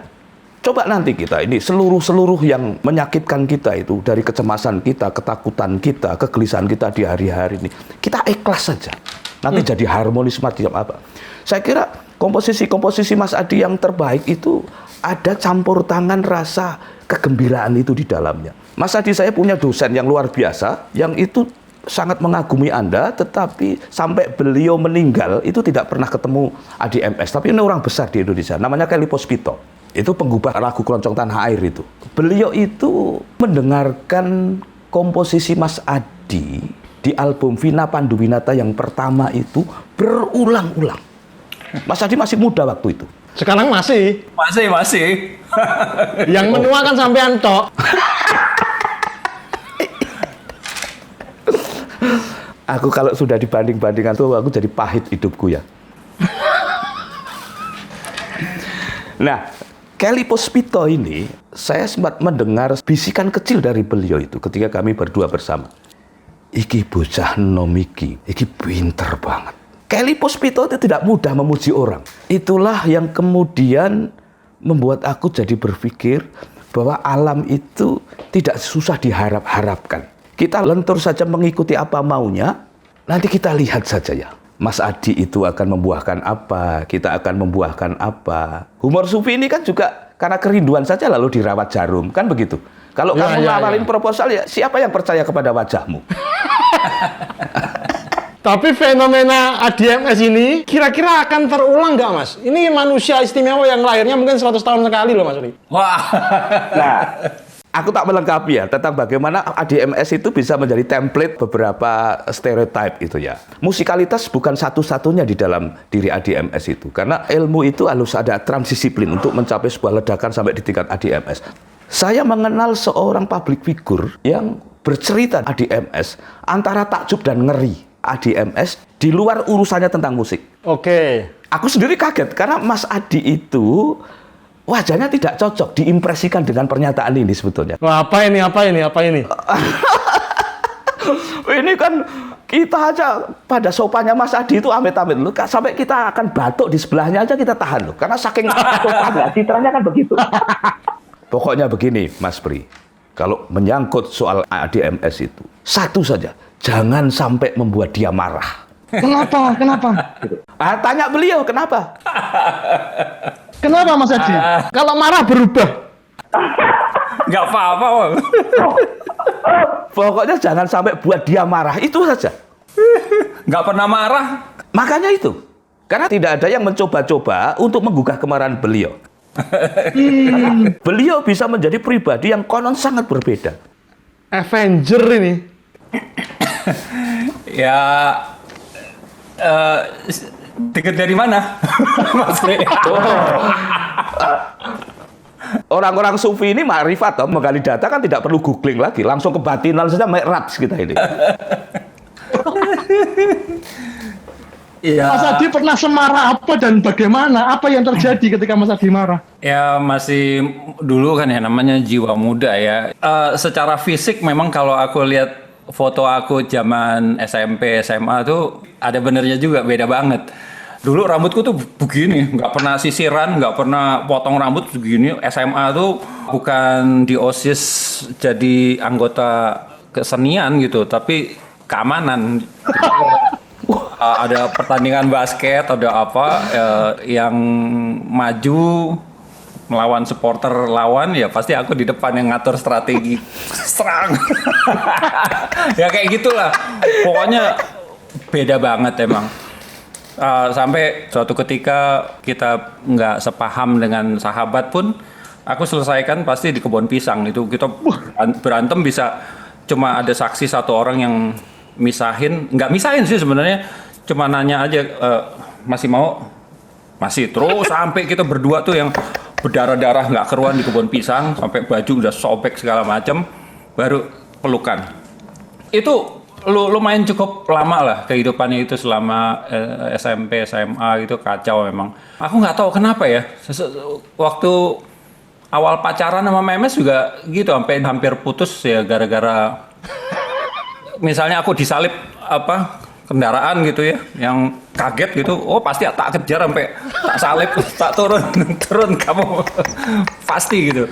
Coba nanti kita ini seluruh yang menyakitkan kita itu, dari kecemasan kita, ketakutan kita, kegelisahan kita di hari-hari ini, kita ikhlas saja. Nanti jadi harmonis macam apa. Saya kira komposisi Mas Adi yang terbaik itu ada campur tangan rasa kegembiraan itu di dalamnya. Mas Adi, saya punya dosen yang luar biasa, yang itu sangat mengagumi Anda, tetapi sampai beliau meninggal itu tidak pernah ketemu ADMS. Tapi ini orang besar di Indonesia, namanya Kelly Pospito. Itu penggubah lagu Keroncong Tanah Air itu. Beliau itu mendengarkan komposisi Mas Adi di album Vina Panduwinata yang pertama itu berulang-ulang. Mas Adi masih muda waktu itu. Sekarang masih. Masih. Yang menua kan sampean tok. Aku kalau sudah dibanding-bandingkan tuh aku jadi pahit hidupku ya. Nah, Kelly Pospito ini, saya sempat mendengar bisikan kecil dari beliau itu ketika kami berdua bersama. Iki bocah nom iki pinter banget. Kelly Pospito itu tidak mudah memuji orang. Itulah yang kemudian membuat aku jadi berpikir bahwa alam itu tidak susah diharap-harapkan. Kita lentur saja mengikuti apa maunya, nanti kita lihat saja ya. Mas Adi itu akan membuahkan apa, kita akan membuahkan apa. Humor sufi ini kan juga karena kerinduan saja lalu dirawat jarum, kan begitu. Kalau kamu nawarin proposal ya siapa yang percaya kepada wajahmu? Tapi fenomena ADMS ini kira-kira akan terulang nggak, Mas? Ini manusia istimewa yang lahirnya mungkin 100 tahun sekali loh, Mas Uri. Wah. Nah, aku tak melengkapi ya tentang bagaimana ADMS itu bisa menjadi template beberapa stereotype itu ya. Musikalitas bukan satu-satunya di dalam diri ADMS itu. Karena ilmu itu harus ada transdisiplin untuk mencapai sebuah ledakan sampai di tingkat ADMS. Saya mengenal seorang public figure yang bercerita ADMS antara takjub dan ngeri. ADMS di luar urusannya tentang musik. Oke. Aku sendiri kaget karena Mas Adi itu wajahnya tidak cocok diimpresikan dengan pernyataan ini sebetulnya. Wah, apa ini? Ini kan kita aja pada sopannya Mas Adi itu amit-amit loh. Sampai kita akan batuk di sebelahnya aja kita tahan loh. Karena saking sopannya, citranya kan begitu. Pokoknya begini Mas Pri, kalau menyangkut soal ADMS itu, satu saja, jangan sampai membuat dia marah. Kenapa? Tanya beliau kenapa? Kenapa, Mas Adi? Kalau marah berubah. Nggak apa-apa. Pokoknya jangan sampai buat dia marah, itu saja. Nggak pernah marah. Makanya itu, Karena tidak ada yang mencoba-coba untuk menggugah kemarahan beliau. Beliau bisa menjadi pribadi yang konon sangat berbeda. Avenger ini. Ya, dengar dari mana, Mas Pri? Orang-orang sufi ini makrifat, toh, menggali data kan tidak perlu googling lagi, langsung kebatinan saja mi'raj kita ini. Iya. Mas Adi pernah semarah apa dan bagaimana? Apa yang terjadi ketika Mas Adi marah? Ya masih dulu kan ya namanya jiwa muda ya. Secara fisik memang kalau aku lihat foto aku zaman SMP, SMA tuh ada benernya juga, beda banget. Dulu rambutku tuh begini, nggak pernah sisiran, nggak pernah potong rambut begini. SMA tuh bukan di OSIS jadi anggota kesenian gitu, tapi keamanan. Ada pertandingan basket, ada apa yang maju melawan supporter lawan, ya pasti aku di depan yang ngatur strategi serang. Ya kayak gitulah. Pokoknya beda banget emang. Sampai suatu ketika kita nggak sepaham dengan sahabat pun, aku selesaikan pasti di kebun pisang. Itu kita berantem bisa cuma ada saksi satu orang yang misahin, nggak misahin sih sebenarnya, cuma nanya aja, masih mau? Masih. Terus sampai kita berdua tuh yang berdarah-darah nggak keruan di kebun pisang, sampai baju udah sobek segala macam, baru pelukan. Itu lumayan cukup lama lah kehidupannya itu selama SMP, SMA gitu, kacau memang. Aku nggak tahu kenapa ya, waktu awal pacaran sama Memes juga gitu, sampai hampir putus ya gara-gara misalnya aku disalip apa kendaraan gitu ya, yang kaget gitu, oh pasti tak kejar sampai tak salip, tak turun kamu pasti gitu.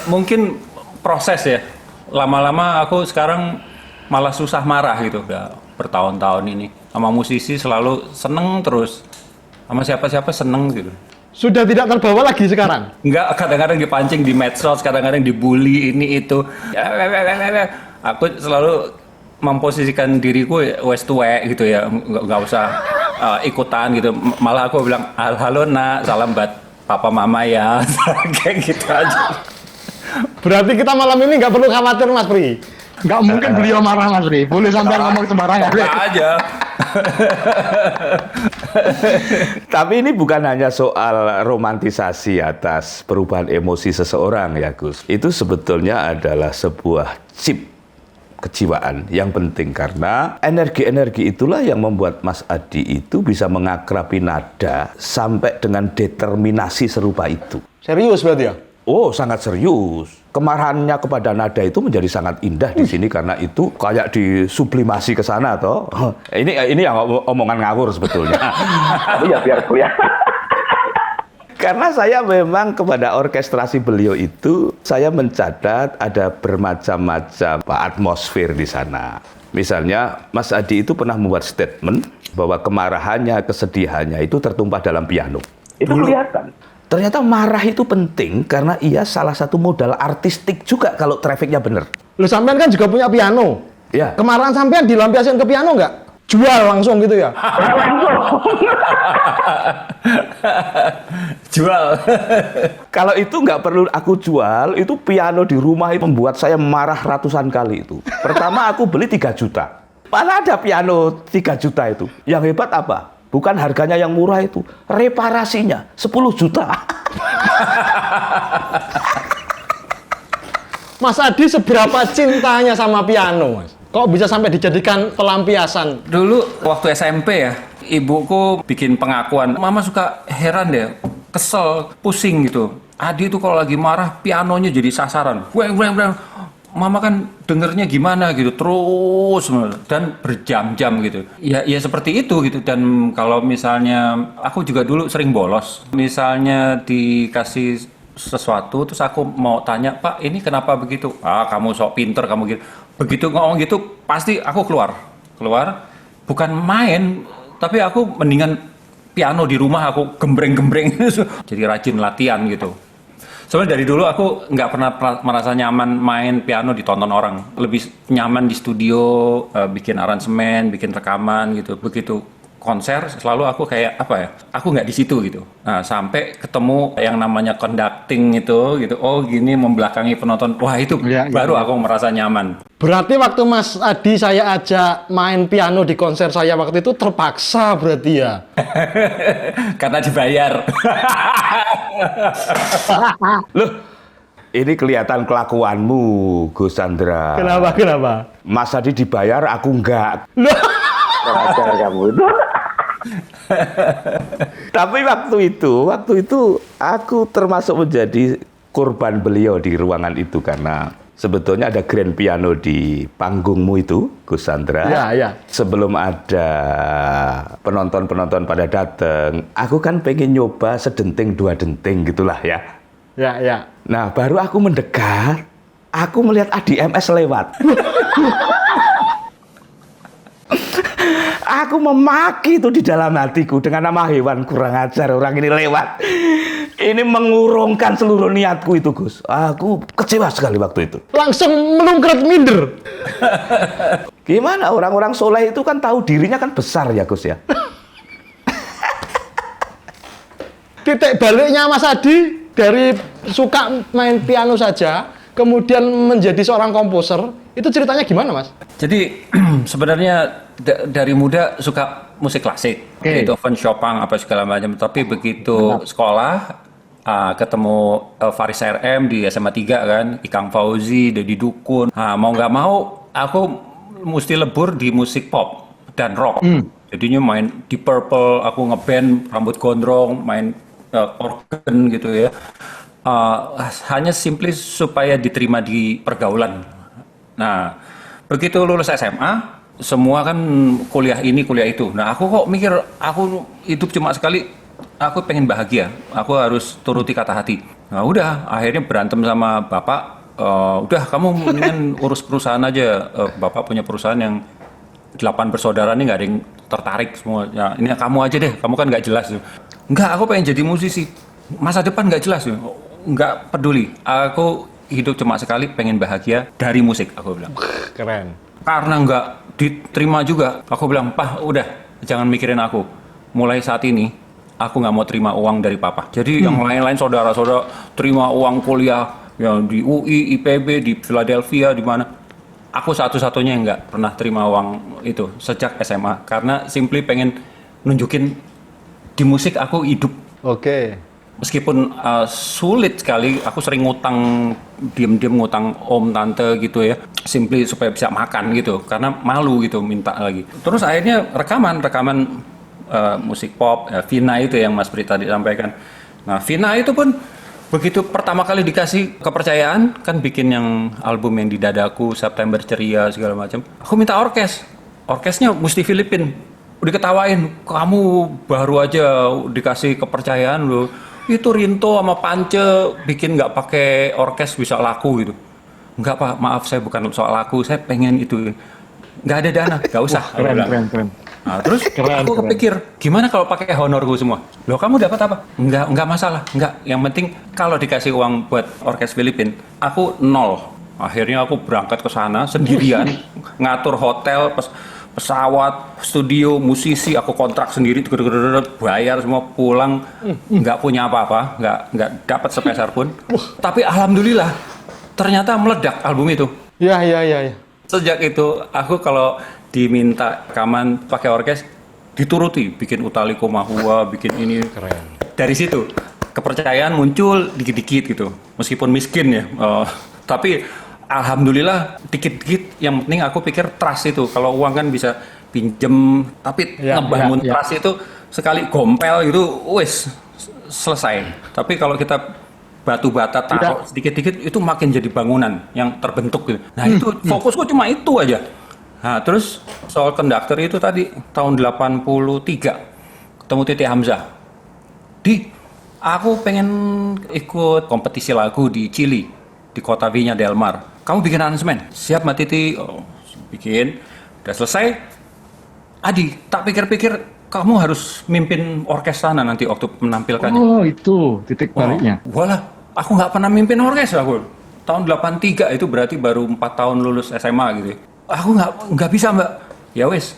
Mungkin proses ya, lama-lama aku sekarang malah susah marah gitu, udah bertahun-tahun ini sama musisi selalu seneng terus, sama siapa-siapa seneng gitu. Sudah tidak terbawa lagi sekarang? Enggak, kadang-kadang dipancing di medsos, kadang-kadang dibully ini itu. Aku selalu memposisikan diriku wes tuwek gitu ya, nggak usah ikutan gitu. Malah aku bilang, halo nak, salam buat papa mama ya. Kayak gitu aja. Berarti kita malam ini nggak perlu khawatir, Mas Pri. Nggak mungkin beliau marah, Mas Pri. Boleh sampai ngomong sembarangan. Aja. Tapi ini bukan hanya soal romantisasi atas perubahan emosi seseorang ya Gus. Itu sebetulnya adalah sebuah chip kejiwaan yang penting, karena energi-energi itulah yang membuat Mas Adi itu bisa mengakrabi nada sampai dengan determinasi serupa itu. Serius berarti ya? Oh, sangat serius. Kemarahannya kepada nada itu menjadi sangat indah di sini karena itu kayak disublimasi ke sana toh. Ini yang omongan ngawur sebetulnya. Tapi ya biar kelihatan. Karena saya memang kepada orkestrasi beliau itu, saya mencatat ada bermacam-macam atmosfer di sana. Misalnya, Mas Adi itu pernah membuat statement bahwa kemarahannya, kesedihannya itu tertumpah dalam piano. Itu kelihatan. Ternyata marah itu penting karena ia salah satu modal artistik juga kalau trafficnya benar. Lu sampean kan juga punya piano. Ya. Kemarahan sampean dilampiasin ke piano nggak? Jual langsung gitu ya? Jual. Kalau itu nggak perlu aku jual, itu piano di rumah itu membuat saya marah ratusan kali itu. Pertama aku beli 3 juta. Mana ada piano 3 juta itu? Yang hebat apa? Bukan harganya yang murah itu, reparasinya 10 juta. Mas Adi seberapa cintanya sama piano, Mas? Kok bisa sampai dijadikan pelampiasan? Dulu waktu SMP ya, ibuku bikin pengakuan. Mama suka heran deh, kesel, pusing gitu. Adi tuh kalau lagi marah, pianonya jadi sasaran. Mama kan dengernya gimana gitu, terus dan berjam-jam gitu. Ya seperti itu gitu. Dan kalau misalnya aku juga dulu sering bolos. Misalnya dikasih sesuatu, terus aku mau tanya, Pak, ini kenapa begitu? Ah, kamu sok pinter, kamu gitu. Begitu ngomong gitu, pasti aku keluar, bukan main, tapi aku mendingan piano di rumah aku gembreng-gembreng, jadi rajin latihan gitu. Soalnya dari dulu aku nggak pernah merasa nyaman main piano ditonton orang, lebih nyaman di studio, bikin aransemen, bikin rekaman gitu. Begitu konser selalu aku kayak apa ya? Aku nggak di situ gitu. Nah, sampai ketemu yang namanya conducting itu gitu. Oh, gini membelakangi penonton. Wah, itu baru aku merasa nyaman. Berarti waktu Mas Adi saya ajak main piano di konser saya waktu itu terpaksa berarti ya? Karena dibayar. Loh, ini kelihatan kelakuanmu, Gus Chandra. Kenapa? Mas Adi dibayar, aku enggak. Ajar kamu itu. Tapi waktu itu aku termasuk menjadi korban beliau di ruangan itu karena sebetulnya ada grand piano di panggungmu itu, Gus Chandra. Ya. Sebelum ada penonton-penonton pada datang, aku kan pengen nyoba sedenting dua denting gitulah ya. Ya. Nah, baru aku mendekat, aku melihat Adi MS lewat. Aku memaki itu di dalam hatiku dengan nama hewan kurang ajar orang ini lewat. Ini mengurungkan seluruh niatku itu, Gus. Aku kecewa sekali waktu itu. Langsung melungkrat minder. Gimana orang-orang soleh itu kan tahu dirinya kan besar ya, Gus ya. Titik baliknya Mas Adi dari suka main piano saja, kemudian menjadi seorang komposer, itu ceritanya gimana, Mas? Jadi sebenarnya dari muda suka musik klasik, Beethoven, Chopin, apa segala macam. Tapi begitu sekolah, ketemu Faris RM di SMA 3 kan, Ikang Fauzi, Deddy Dukun. Mau nggak mau, aku mesti lebur di musik pop dan rock. Jadinya main di Purple, aku ngeband, rambut gondrong, main organ gitu ya. Hanya simply supaya diterima di pergaulan. Nah, begitu lulus SMA, semua kan kuliah ini, kuliah itu. Nah, aku kok mikir, aku hidup cuma sekali, aku pengen bahagia. Aku harus turuti kata hati. Nah, udah, akhirnya berantem sama bapak. Udah, kamu mendingan urus perusahaan aja. Bapak punya perusahaan yang 8 bersaudara nih, nggak ada yang tertarik semua. Ya, ini kamu aja deh, kamu kan nggak jelas. Enggak, aku pengen jadi musisi. Masa depan nggak jelas. Nggak peduli. Aku hidup cuma sekali, pengen bahagia dari musik, aku bilang. Keren. Karena nggak diterima juga, aku bilang, Pak, udah, jangan mikirin aku. Mulai saat ini, aku nggak mau terima uang dari papa. Jadi yang lain-lain saudara-saudara terima uang kuliah yang di UI, IPB, di Philadelphia, di mana. Aku satu-satunya yang nggak pernah terima uang itu sejak SMA. Karena simply pengen nunjukin di musik aku hidup. Oke. Meskipun sulit sekali, aku sering ngutang, diem-diem ngutang om, tante gitu ya. Simply supaya bisa makan gitu, karena malu gitu minta lagi. Terus akhirnya rekaman musik pop, Vina itu yang Mas Pri tadi sampaikan. Nah, Vina itu pun begitu pertama kali dikasih kepercayaan, kan bikin yang album yang di dadaku, September Ceria, segala macam. Aku minta orkesnya mesti Filipin. Udah ketawain, kamu baru aja dikasih kepercayaan loh. Itu Rinto sama Pance bikin nggak pakai orkes bisa laku gitu. Enggak Pak, maaf saya bukan soal laku, saya pengen itu. Nggak ada dana, nggak usah. Keren. Nah, terus aku kepikir, gimana kalau pakai honorku semua? Loh, kamu dapat apa? Enggak masalah, enggak. Yang penting kalau dikasih uang buat orkes Filipin, aku 0. Akhirnya aku berangkat ke sana sendirian, ngatur hotel, pesawat, studio, musisi, aku kontrak sendiri, bayar semua, pulang, nggak punya apa-apa, nggak dapat sepeser pun. Tapi alhamdulillah, ternyata meledak album itu. Ya. Sejak itu, aku kalau diminta rekaman pakai orkes, dituruti, bikin Utaliko Mahua, bikin ini. Keren. Dari situ, kepercayaan muncul dikit-dikit gitu, meskipun miskin ya. Tapi alhamdulillah dikit-dikit, yang penting aku pikir trust itu. Kalau uang kan bisa pinjem, tapi ngebangun trust itu sekali gompel gitu, wes selesai. Tapi kalau kita batu bata taruh sedikit-dikit, itu makin jadi bangunan yang terbentuk gitu. Nah itu fokusku cuma itu aja. Nah terus soal konduktor itu tadi tahun 83 ketemu Titi Hamzah. Aku pengen ikut kompetisi lagu di Chili, di kota Viña del Mar. Kamu bikin aransemen? Siap Mbak Titi? Bikin. Udah selesai. Adi, tak pikir-pikir kamu harus mimpin orkes sana nanti waktu menampilkannya. Oh itu titik baliknya. Walah, aku nggak pernah mimpin orkes aku. Tahun 83 itu berarti baru 4 tahun lulus SMA gitu. Aku nggak bisa Mbak. ya wis,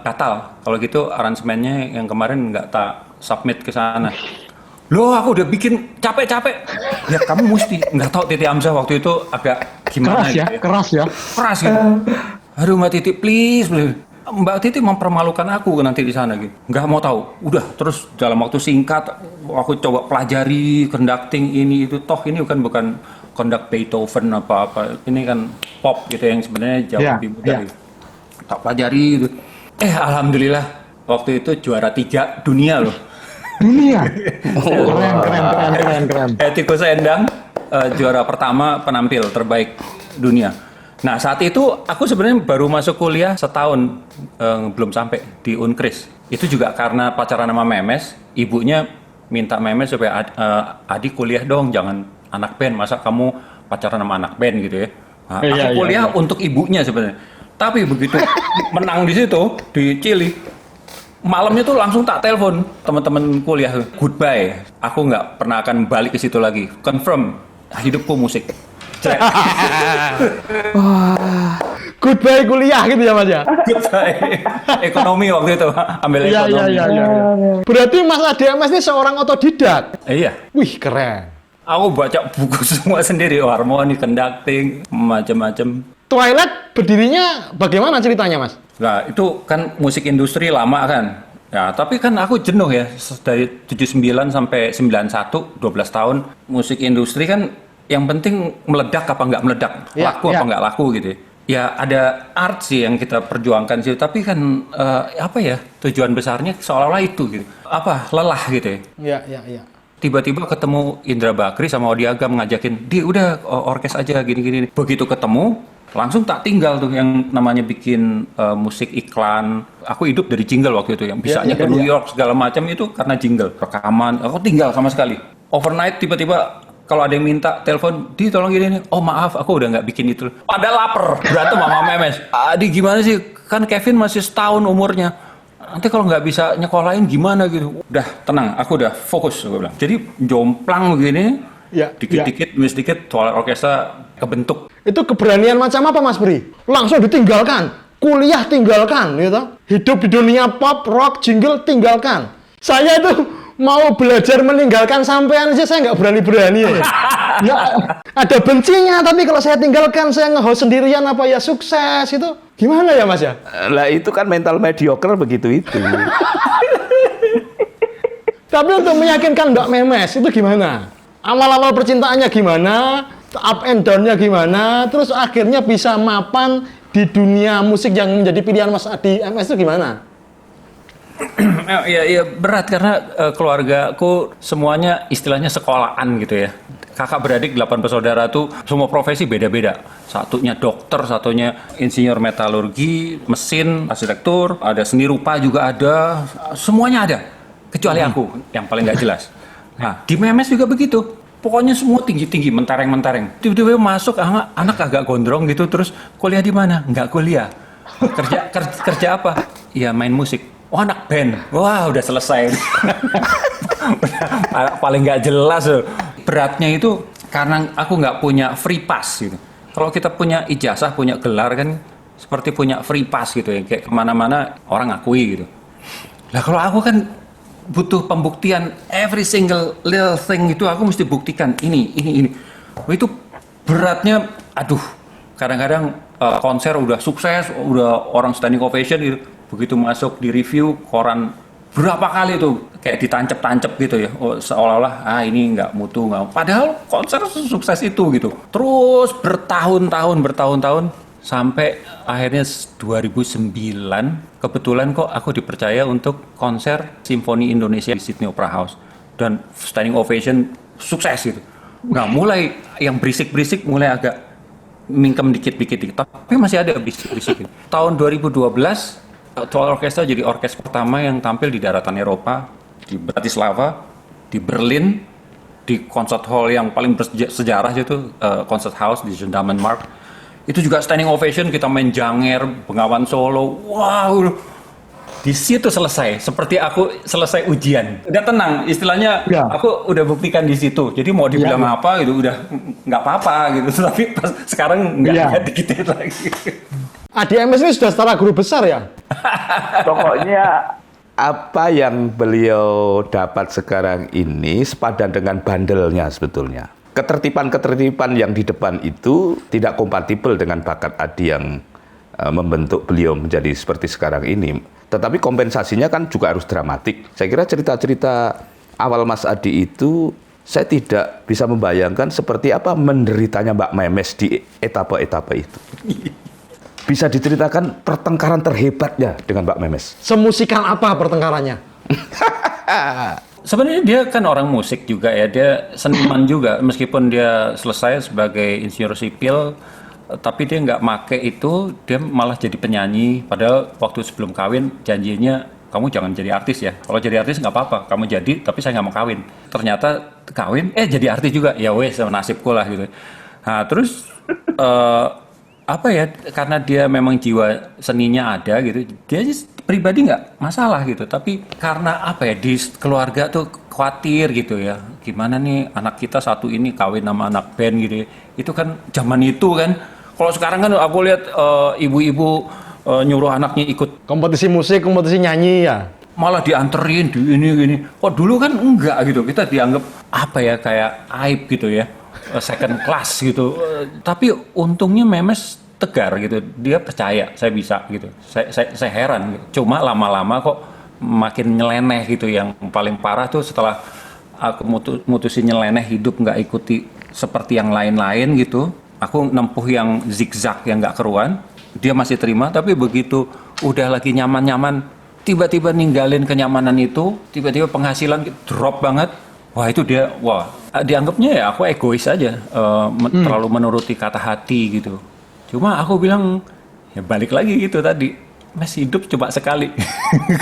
batal. Kalau gitu aransemennya yang kemarin nggak tak submit ke sana. Loh, aku udah bikin capek-capek. Ya kamu mesti, nggak tahu Titi Amzah waktu itu agak gimana gitu ya. Keras Gitu. Aduh Mbak Titi, please. Mbak Titi mempermalukan aku nanti di sana gitu. Nggak mau tahu. Udah, terus dalam waktu singkat aku coba pelajari conducting ini itu. Toh ini bukan conduct Beethoven apa-apa. Ini kan pop gitu yang sebenarnya jauh lebih mudah. Gitu. Tak pelajari gitu. Alhamdulillah waktu itu juara 3 dunia loh. Dunia. Keren. Tikus Endang juara pertama penampil terbaik dunia. Nah saat itu aku sebenarnya baru masuk kuliah setahun, belum sampai di Unkris. Itu juga karena pacaran sama Memes, ibunya minta Memes supaya adik kuliah dong, jangan anak band, masa kamu pacaran sama anak band gitu ya. Nah, aku kuliah untuk ibunya sebenarnya. Tapi begitu menang di situ di Chili, malamnya tuh langsung tak telepon teman-teman kuliah, goodbye. Aku nggak pernah akan balik ke situ lagi. Confirm, hidupku musik. Goodbye kuliah gitu ya Mas ya. Goodbye ekonomi waktu itu, ambil ekonomi. Iya. Berarti Mas ADMS ini seorang otodidak. Iya. Wih, keren. Aku baca buku semua sendiri, harmoni, conducting, macam-macam. Twilight berdirinya bagaimana ceritanya Mas? Nah, itu kan musik industri lama kan. Ya, tapi kan aku jenuh ya dari 79 sampai 91, 12 tahun musik industri kan yang penting meledak apa nggak meledak, laku apa nggak laku gitu. Ya ada art sih yang kita perjuangkan sih, tapi kan apa ya tujuan besarnya seolah-olah itu gitu. Apa lelah gitu ya. Iya. Tiba-tiba ketemu Indra Bakri sama Odi Agam ngajakin, "Di udah orkes aja gini-gini." Begitu ketemu, langsung tak tinggal tuh yang namanya bikin musik iklan. Aku hidup dari jingle waktu itu yang bisanya ke New York segala macam itu karena jingle, rekaman. Aku tinggal sama sekali. Overnight tiba-tiba kalau ada yang minta telepon, "Di tolong gini nih." "Oh maaf, aku udah nggak bikin itu." Padahal lapar, berantem sama Memes. "Adi gimana sih? Kan Kevin masih setahun umurnya. Nanti kalau nggak bisa nyekolahin gimana gitu." "Udah tenang, aku udah fokus," aku bilang. Jadi jomplang begini, dikit-dikit, demi sedikit, Twilight Orchestra kebentuk. Itu keberanian macam apa Mas Bri? Langsung ditinggalkan, kuliah tinggalkan, gitu. Hidup di dunia pop, rock, jingle tinggalkan. Saya itu mau belajar meninggalkan sampean aja saya nggak berani-berani ya. Ada bencinya, tapi kalau saya tinggalkan, saya nge-host sendirian apa ya sukses itu. Gimana ya Mas ya? Lah itu kan mental mediocre begitu itu. Tapi untuk meyakinkan Mbak Memes itu gimana? Awal-awal percintaannya gimana? Up and down-nya gimana? Terus akhirnya bisa mapan di dunia musik yang menjadi pilihan Mas Adi MS itu gimana? Ya berat karena keluargaku semuanya istilahnya sekolahan gitu ya. Kakak beradik 8 bersaudara tuh semua profesi beda-beda. Satunya dokter, satunya insinyur metalurgi, mesin, arsitektur, ada seni rupa juga ada, semuanya ada. Kecuali aku yang paling nggak jelas. Nah di Memes juga begitu. Pokoknya semua tinggi-tinggi, mentereng-mentereng. Tiba-tiba masuk anak agak gondrong gitu, terus kuliah di mana? Nggak kuliah. Kerja apa? Ya main musik. Oh anak band, wah udah selesai. Paling nggak jelas loh. Beratnya itu karena aku nggak punya free pass gitu. Kalau kita punya ijazah, punya gelar kan seperti punya free pass gitu ya. Kayak kemana-mana orang akui gitu. Nah kalau aku kan butuh pembuktian, every single little thing itu aku mesti buktikan ini. Itu beratnya, aduh. Kadang-kadang konser udah sukses, udah orang standing ovation gitu. Begitu masuk di review koran berapa kali tuh kayak ditancap-tancap gitu ya, seolah-olah ini nggak mutu nggak. Padahal konser sukses itu gitu. Terus bertahun-tahun sampai akhirnya 2009 kebetulan kok aku dipercaya untuk konser Simfoni Indonesia di Sydney Opera House dan standing ovation sukses gitu. Nah mulai yang berisik-berisik mulai agak mingkem dikit, tapi masih ada berisik-berisik. Tahun 2012 Twilight Orchestra jadi orkes pertama yang tampil di daratan Eropa, di Bratislava, di Berlin, di concert hall yang paling bersejarah itu concert house di Zondermanmarkt. Itu juga standing ovation, kita main Janger, Bengawan Solo. Wow, di situ selesai. Seperti aku selesai ujian. Udah tenang, istilahnya aku udah buktikan di situ. Jadi mau dibilang apa gitu, udah nggak apa-apa gitu. Tapi pas sekarang nggak dikit lagi. ADMS ini sudah setara guru besar ya? Pokoknya Apa yang beliau dapat sekarang ini sepadan dengan bandelnya sebetulnya. Ketertiban-ketertiban yang di depan itu tidak kompatibel dengan bakat Adi yang membentuk beliau menjadi seperti sekarang ini. Tetapi kompensasinya kan juga harus dramatik. Saya kira cerita-cerita awal Mas Adi itu saya tidak bisa membayangkan seperti apa menderitanya Mbak Memes di etapa-etapa itu. Bisa diceritakan pertengkaran terhebatnya dengan Mbak Memes. Semusikal apa pertengkarannya? Sebenarnya dia kan orang musik juga ya, dia seniman juga. Meskipun dia selesai sebagai insinyur sipil, tapi dia nggak make itu, dia malah jadi penyanyi. Padahal waktu sebelum kawin janjinya, kamu jangan jadi artis ya. Kalau jadi artis nggak apa-apa, kamu jadi, tapi saya nggak mau kawin. Ternyata kawin, jadi artis juga. Ya wes, nasibku lah gitu. Nah terus apa ya, karena dia memang jiwa seninya ada gitu, dia pribadi nggak masalah gitu, tapi karena apa ya, di keluarga tuh khawatir gitu ya, gimana nih anak kita satu ini kawin sama anak band gitu, itu kan zaman itu kan. Kalau sekarang kan aku lihat ibu-ibu nyuruh anaknya ikut Kompetisi musik, kompetisi nyanyi ya? malah dianterin di ini. Kok dulu kan enggak gitu, kita dianggap apa ya, kayak aib gitu ya, second class gitu. Tapi untungnya Memes tegar gitu, dia percaya saya bisa gitu. Saya heran gitu. Cuma lama-lama kok makin nyeleneh gitu. Yang paling parah tuh setelah aku mutusin nyeleneh, hidup nggak ikuti seperti yang lain-lain gitu. Aku nempuh yang zigzag yang nggak keruan. Dia masih terima, tapi begitu udah lagi nyaman-nyaman, tiba-tiba ninggalin kenyamanan itu, tiba-tiba penghasilan drop banget. Wah itu dia, dianggapnya ya aku egois aja, terlalu menuruti kata hati gitu. Cuma aku bilang, ya balik lagi gitu tadi, Mas hidup cuma sekali.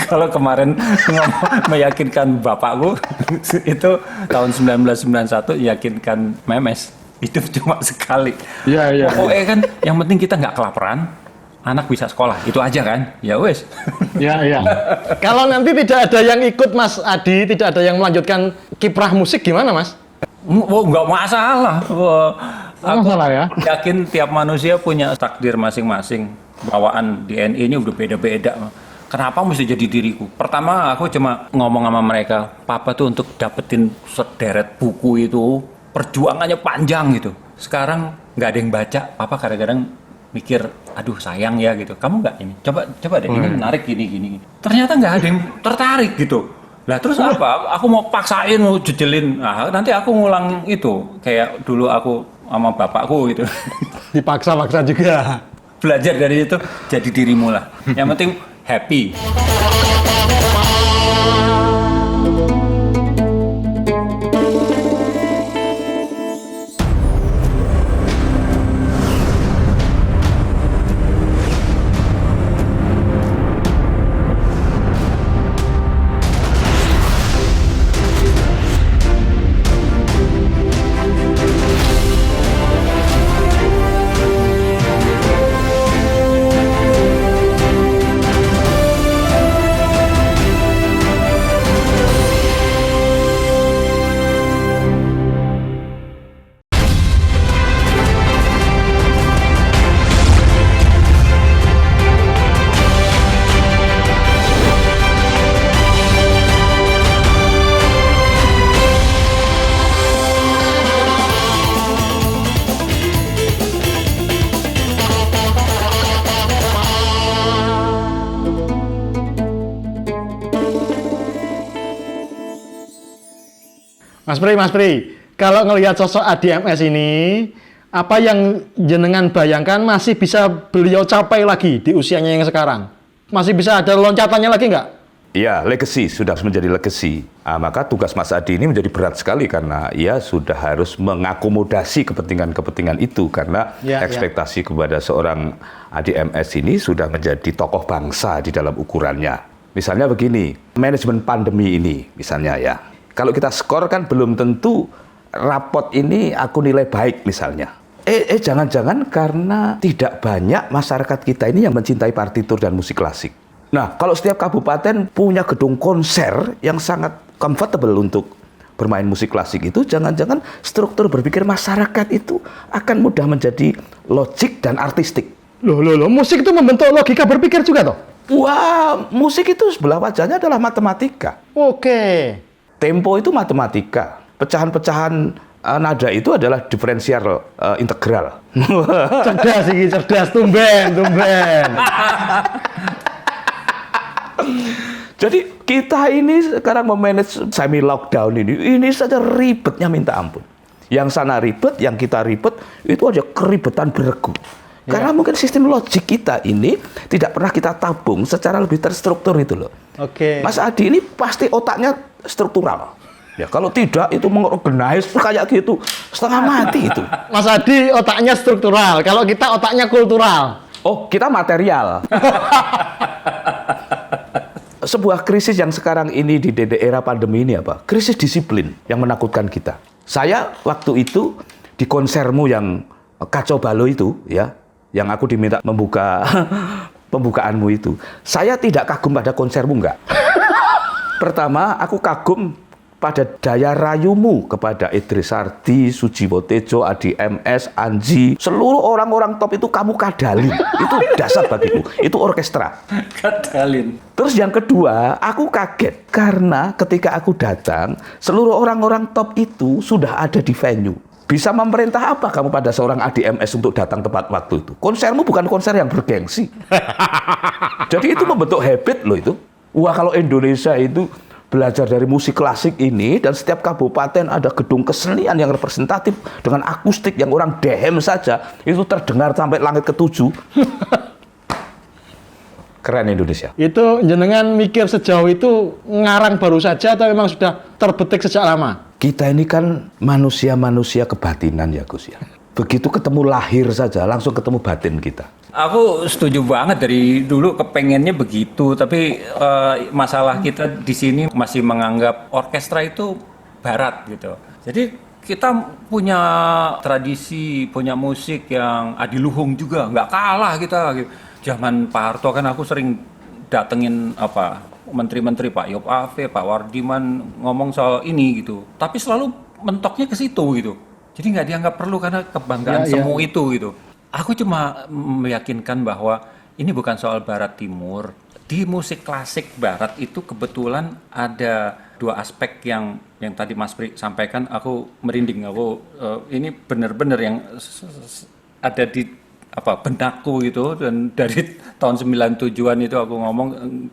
Kalau kemarin meyakinkan bapakku, itu tahun 1991 yakinkan Memes, hidup cuma sekali. Iya. Pokoknya kan yang penting kita nggak kelaparan, anak bisa sekolah, itu aja kan, ya wes. Iya. Kalau nanti tidak ada yang ikut Mas Adi, tidak ada yang melanjutkan kiprah musik, gimana Mas? Nggak masalah. Aku masalah ya? yakin tiap manusia punya takdir masing-masing. Bawaan DNA-nya udah beda-beda. Kenapa mesti jadi diriku? Pertama aku cuma ngomong sama mereka, Papa tuh untuk dapetin sederet buku itu perjuangannya panjang gitu. Sekarang nggak ada yang baca, Papa kadang-kadang mikir, aduh sayang ya gitu. Kamu nggak ini? Coba deh, ini menarik gini. Ternyata nggak ada yang tertarik gitu. Lah terus apa? Aku mau paksain, mau jejelin. Nah, nanti aku ngulang itu kayak dulu aku sama bapakku gitu. Dipaksa-paksa juga. Belajar dari itu, jadi dirimu lah. Yang penting happy. Mas Pri, kalau ngelihat sosok ADMS ini, apa yang jenengan bayangkan masih bisa beliau capai lagi di usianya yang sekarang? Masih bisa ada loncatannya lagi nggak? Iya, legacy, sudah menjadi legacy. Maka tugas Mas Adi ini menjadi berat sekali karena ia sudah harus mengakomodasi kepentingan-kepentingan itu karena ekspektasi kepada seorang ADMS ini sudah menjadi tokoh bangsa di dalam ukurannya. Misalnya begini, manajemen pandemi ini misalnya ya. Kalau kita skor kan belum tentu rapot ini aku nilai baik misalnya. Jangan-jangan karena tidak banyak masyarakat kita ini yang mencintai partitur dan musik klasik. Nah, kalau setiap kabupaten punya gedung konser yang sangat comfortable untuk bermain musik klasik itu, jangan-jangan struktur berpikir masyarakat itu akan mudah menjadi logik dan artistik. Loh, musik itu membentuk logika berpikir juga toh? Wah, musik itu sebelah wajahnya adalah matematika. Oke. Tempo itu matematika. Pecahan-pecahan nada itu adalah diferensial integral. Cerdas iki, cerdas tumben. Jadi kita ini sekarang memanage semi lockdown ini saja ribetnya minta ampun. Yang sana ribet, yang kita ribet, itu aja keribetan beregu. Karena mungkin sistem logik kita ini tidak pernah kita tabung secara lebih terstruktur itu loh. Oke. Mas Adi ini pasti otaknya struktural. Ya kalau tidak itu mengorganize kayak gitu setengah mati itu. Mas Adi otaknya struktural, kalau kita otaknya kultural. Oh, kita material. Sebuah krisis yang sekarang ini di era pandemi ini apa? Krisis disiplin yang menakutkan kita. Saya waktu itu di konsermu yang kacau balau itu ya, yang aku diminta membuka pembukaanmu itu. Saya tidak kagum pada konsermu enggak. Pertama, aku kagum pada daya rayumu kepada Idris Sardi, Sujiwo Tejo, Adi MS, Anji, seluruh orang-orang top itu kamu kadalin. Itu dasar bagiku. Itu orkestra. Kadalin. Terus yang kedua, aku kaget karena ketika aku datang, seluruh orang-orang top itu sudah ada di venue. Bisa memerintah apa kamu pada seorang Adi MS untuk datang tepat waktu itu? Konsermu bukan konser yang bergengsi. Jadi itu membentuk habit loh itu. Wah, kalau Indonesia itu belajar dari musik klasik ini dan setiap kabupaten ada gedung kesenian yang representatif dengan akustik yang orang dehem saja itu terdengar sampai langit ketujuh. Keren Indonesia. Itu jenengan mikir sejauh itu ngarang baru saja atau memang sudah terbetik sejak lama? Kita ini kan manusia-manusia kebatinan ya Gus ya. Begitu ketemu lahir saja langsung ketemu batin kita. Aku setuju banget dari dulu kepengennya begitu, tapi masalah kita di sini masih menganggap orkestra itu barat gitu. Jadi kita punya tradisi, punya musik yang adiluhung juga, nggak kalah kita. Gitu. Zaman Pak Harto kan aku sering datengin menteri-menteri Pak Yop Ave, Pak Wardiman ngomong soal ini gitu. Tapi selalu mentoknya ke situ gitu. Jadi nggak dianggap perlu karena kebanggaan semu itu gitu. Aku cuma meyakinkan bahwa ini bukan soal barat timur. Di musik klasik barat itu kebetulan ada dua aspek yang tadi Mas Pri sampaikan, aku merinding. Ini benar-benar yang ada di benakku gitu, dan dari tahun 97-an itu aku ngomong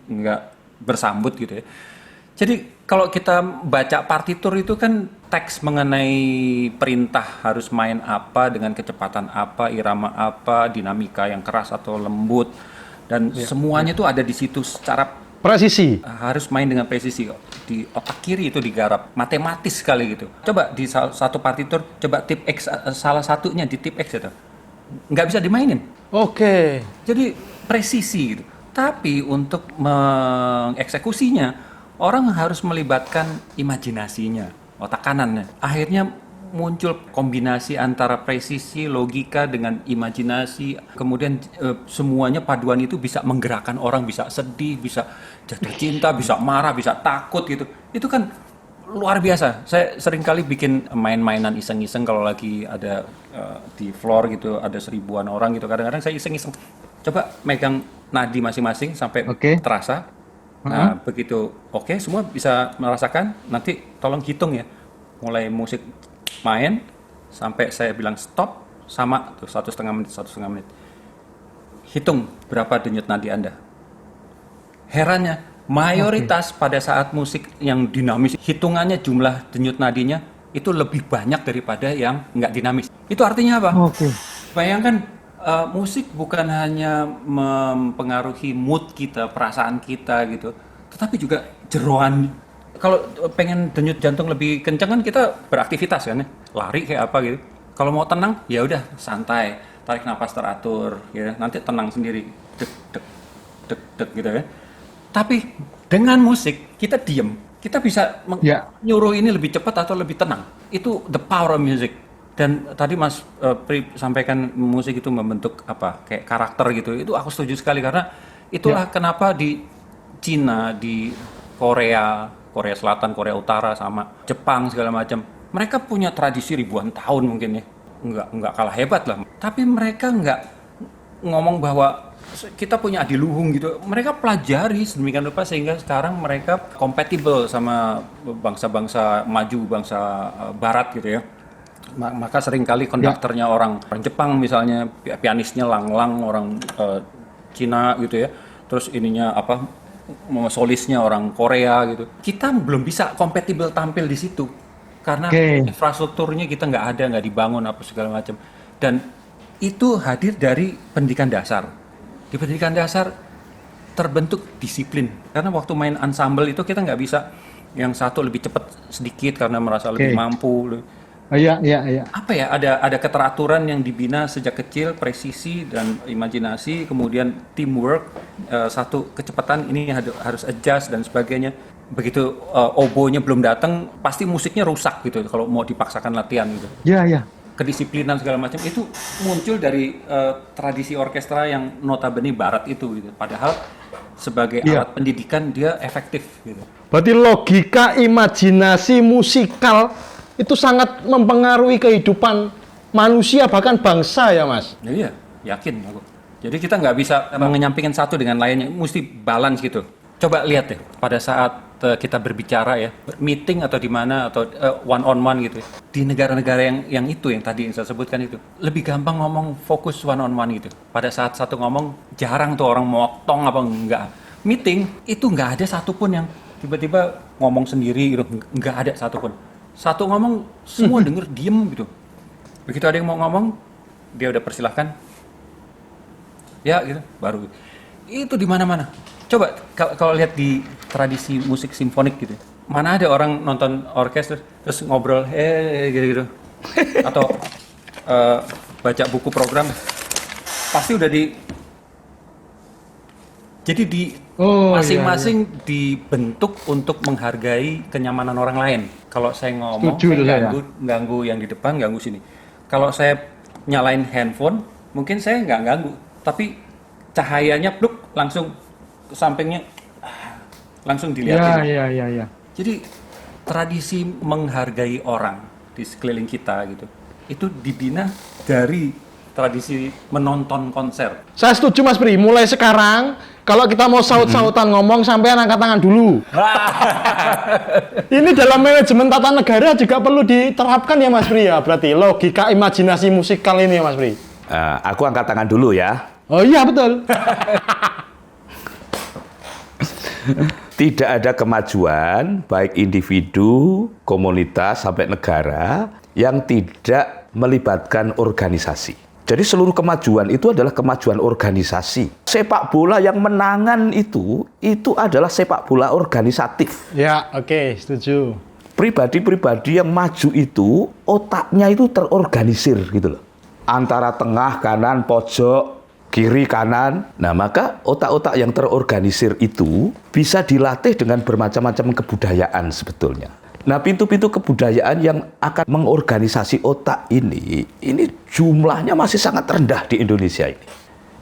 nggak bersambut gitu ya. Jadi kalau kita baca partitur itu kan teks mengenai perintah harus main apa, dengan kecepatan apa, irama apa, dinamika yang keras atau lembut, dan semuanya itu ada di situ secara Presisi. harus main dengan presisi. Di otak kiri itu digarap, matematis sekali gitu. Coba di satu partitur, coba tip X, salah satunya di tip X itu, nggak bisa dimainin. Oke. Jadi presisi gitu. Tapi untuk mengeksekusinya, orang harus melibatkan imajinasinya, otak kanannya. Akhirnya muncul kombinasi antara presisi, logika dengan imajinasi. Kemudian semuanya paduan itu bisa menggerakkan orang, bisa sedih, bisa jatuh cinta, bisa marah, bisa takut gitu. Itu kan luar biasa. Saya seringkali bikin main-mainan iseng-iseng kalau lagi ada di floor gitu, ada 1000-an orang gitu. Kadang-kadang saya iseng-iseng. Coba megang nadi masing-masing sampai terasa. Nah, begitu oke, semua bisa merasakan, nanti tolong hitung ya. Mulai musik main, sampai saya bilang stop, sama tuh 1,5 menit, 1,5 menit. Hitung berapa denyut nadi Anda. Herannya, mayoritas pada saat musik yang dinamis, hitungannya jumlah denyut nadinya, itu lebih banyak daripada yang nggak dinamis. Itu artinya apa? Bayangkan, musik bukan hanya mempengaruhi mood kita, perasaan kita gitu, tetapi juga jeroan. Kalau pengen denyut jantung lebih kencang kan kita beraktivitas kan ya, lari kayak apa gitu. Kalau mau tenang ya udah santai, tarik napas teratur, ya nanti tenang sendiri, dek dek dek dek gitu kan. Tapi dengan musik kita diem, kita bisa nyuruh ini lebih cepat atau lebih tenang. Itu the power of music. Dan tadi Mas Pri sampaikan musik itu membentuk kayak karakter gitu. Itu aku setuju sekali karena itulah kenapa di Cina, di Korea Selatan, Korea Utara sama Jepang segala macam, mereka punya tradisi ribuan tahun mungkin ya. Enggak kalah hebat lah. Tapi mereka ngomong bahwa kita punya adiluhung gitu. Mereka pelajari sedemikian rupa sehingga sekarang mereka kompatibel sama bangsa-bangsa maju, bangsa barat gitu ya. Maka seringkali konduktornya orang Jepang misalnya, pianisnya Lang Lang orang Cina gitu ya. Terus ininya solisnya orang Korea gitu. Kita belum bisa kompatibel tampil di situ karena infrastrukturnya kita nggak dibangun apa segala macam. Dan itu hadir dari pendidikan dasar. Di pendidikan dasar terbentuk disiplin. Karena waktu main ensemble itu kita nggak bisa yang satu lebih cepat sedikit karena merasa lebih mampu. Iya. Apa ya, ada keteraturan yang dibina sejak kecil, presisi dan imajinasi, kemudian teamwork, satu kecepatan ini harus adjust dan sebagainya. Begitu obonya belum datang, pasti musiknya rusak gitu kalau mau dipaksakan latihan gitu. Iya. Kedisiplinan segala macam itu muncul dari tradisi orkestra yang notabene barat itu gitu. Padahal sebagai alat pendidikan dia efektif gitu. Berarti logika imajinasi musikal itu sangat mempengaruhi kehidupan manusia bahkan bangsa ya Mas. Ya, iya, yakin aku. Jadi kita nggak bisa mengenyampingkan satu dengan lainnya, mesti balance gitu. Coba lihat deh pada saat kita berbicara ya, meeting atau di mana atau one on one gitu. Di negara-negara yang itu yang tadi saya sebutkan itu, lebih gampang ngomong fokus one on one gitu. Pada saat satu ngomong jarang tuh orang motong apa enggak. Meeting itu nggak ada satupun yang tiba-tiba ngomong sendiri gitu, nggak ada satupun. Satu ngomong semua denger diem gitu. Begitu ada yang mau ngomong dia udah persilahkan ya gitu baru itu di mana-mana. Coba kalau lihat di tradisi musik simfonik gitu, mana ada orang nonton orkes terus ngobrol gitu atau baca buku program pasti udah jadi masing-masing dibentuk untuk menghargai kenyamanan orang lain. Kalau saya ngomong, ganggu yang di depan, ganggu sini. Kalau saya nyalain handphone, mungkin saya nggak ganggu. Tapi cahayanya pluk, langsung ke sampingnya, langsung dilihatin. Iya. Jadi tradisi menghargai orang di sekeliling kita gitu, itu dibina dari tradisi menonton konser. Saya setuju Mas Pri, mulai sekarang kalau kita mau saut-sautan ngomong sampai angkat tangan dulu. Ini dalam manajemen tata negara juga perlu diterapkan ya Mas Pri ya, berarti logika imajinasi musikal ini ya Mas Pri. Aku angkat tangan dulu ya. Oh iya betul. Tidak ada kemajuan baik individu, komunitas sampai negara yang tidak melibatkan organisasi. Jadi seluruh kemajuan itu adalah kemajuan organisasi. Sepak bola yang menangan itu adalah sepak bola organisatif. Ya, oke, setuju. Pribadi-pribadi yang maju itu otaknya itu terorganisir gitu loh. Antara tengah, kanan, pojok, kiri, kanan. Nah, maka otak-otak yang terorganisir itu bisa dilatih dengan bermacam-macam kebudayaan sebetulnya. Nah, pintu-pintu kebudayaan yang akan mengorganisasi otak ini jumlahnya masih sangat rendah di Indonesia ini.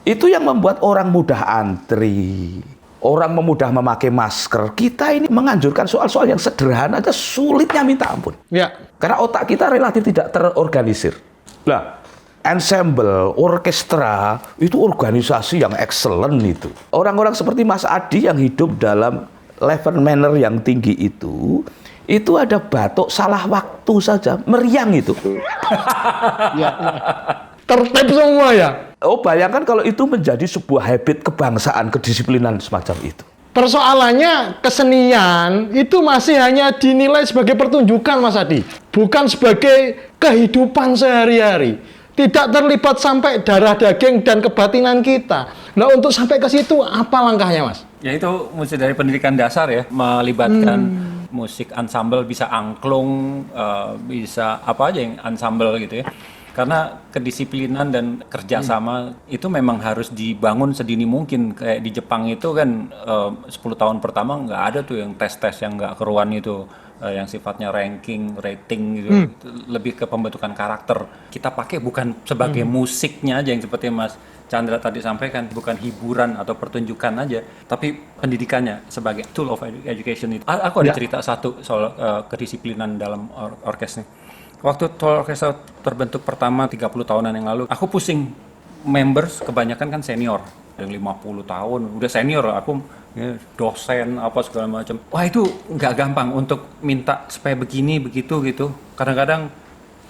Itu yang membuat orang mudah antri, orang mudah memakai masker. Kita ini menganjurkan soal-soal yang sederhana aja sulitnya minta ampun. Ya. Karena otak kita relatif tidak terorganisir. Nah, ensemble, orkestra, itu organisasi yang excellent itu. Orang-orang seperti Mas Adi yang hidup dalam level manner yang tinggi itu ada batuk salah waktu saja, meriang itu. Ya. Tertib semua ya. Oh, bayangkan kalau itu menjadi sebuah habit kebangsaan, kedisiplinan semacam itu. Persoalannya kesenian itu masih hanya dinilai sebagai pertunjukan Mas Adi, bukan sebagai kehidupan sehari-hari. Tidak terlibat sampai darah daging dan kebatinan kita. Nah, untuk sampai ke situ apa langkahnya Mas? Ya itu mesti dari pendidikan dasar ya, melibatkan musik ensemble, bisa angklung, bisa apa aja yang ensemble gitu ya. Karena kedisiplinan dan kerjasama itu memang harus dibangun sedini mungkin. Kayak di Jepang itu kan 10 tahun pertama nggak ada tuh yang tes-tes yang nggak keruan itu, yang sifatnya ranking, rating gitu. Lebih ke pembentukan karakter. Kita pakai bukan sebagai musiknya aja yang seperti Mas Chandra tadi sampaikan, bukan hiburan atau pertunjukan aja, tapi pendidikannya sebagai tool of education itu. Aku ada cerita satu soal kedisiplinan dalam orkestra. Waktu orkestra terbentuk pertama 30 tahunan yang lalu, aku pusing members kebanyakan kan senior, yang 50 tahun, udah senior, aku ya, dosen apa segala macam. Wah itu nggak gampang untuk minta supaya begini begitu gitu. Kadang-kadang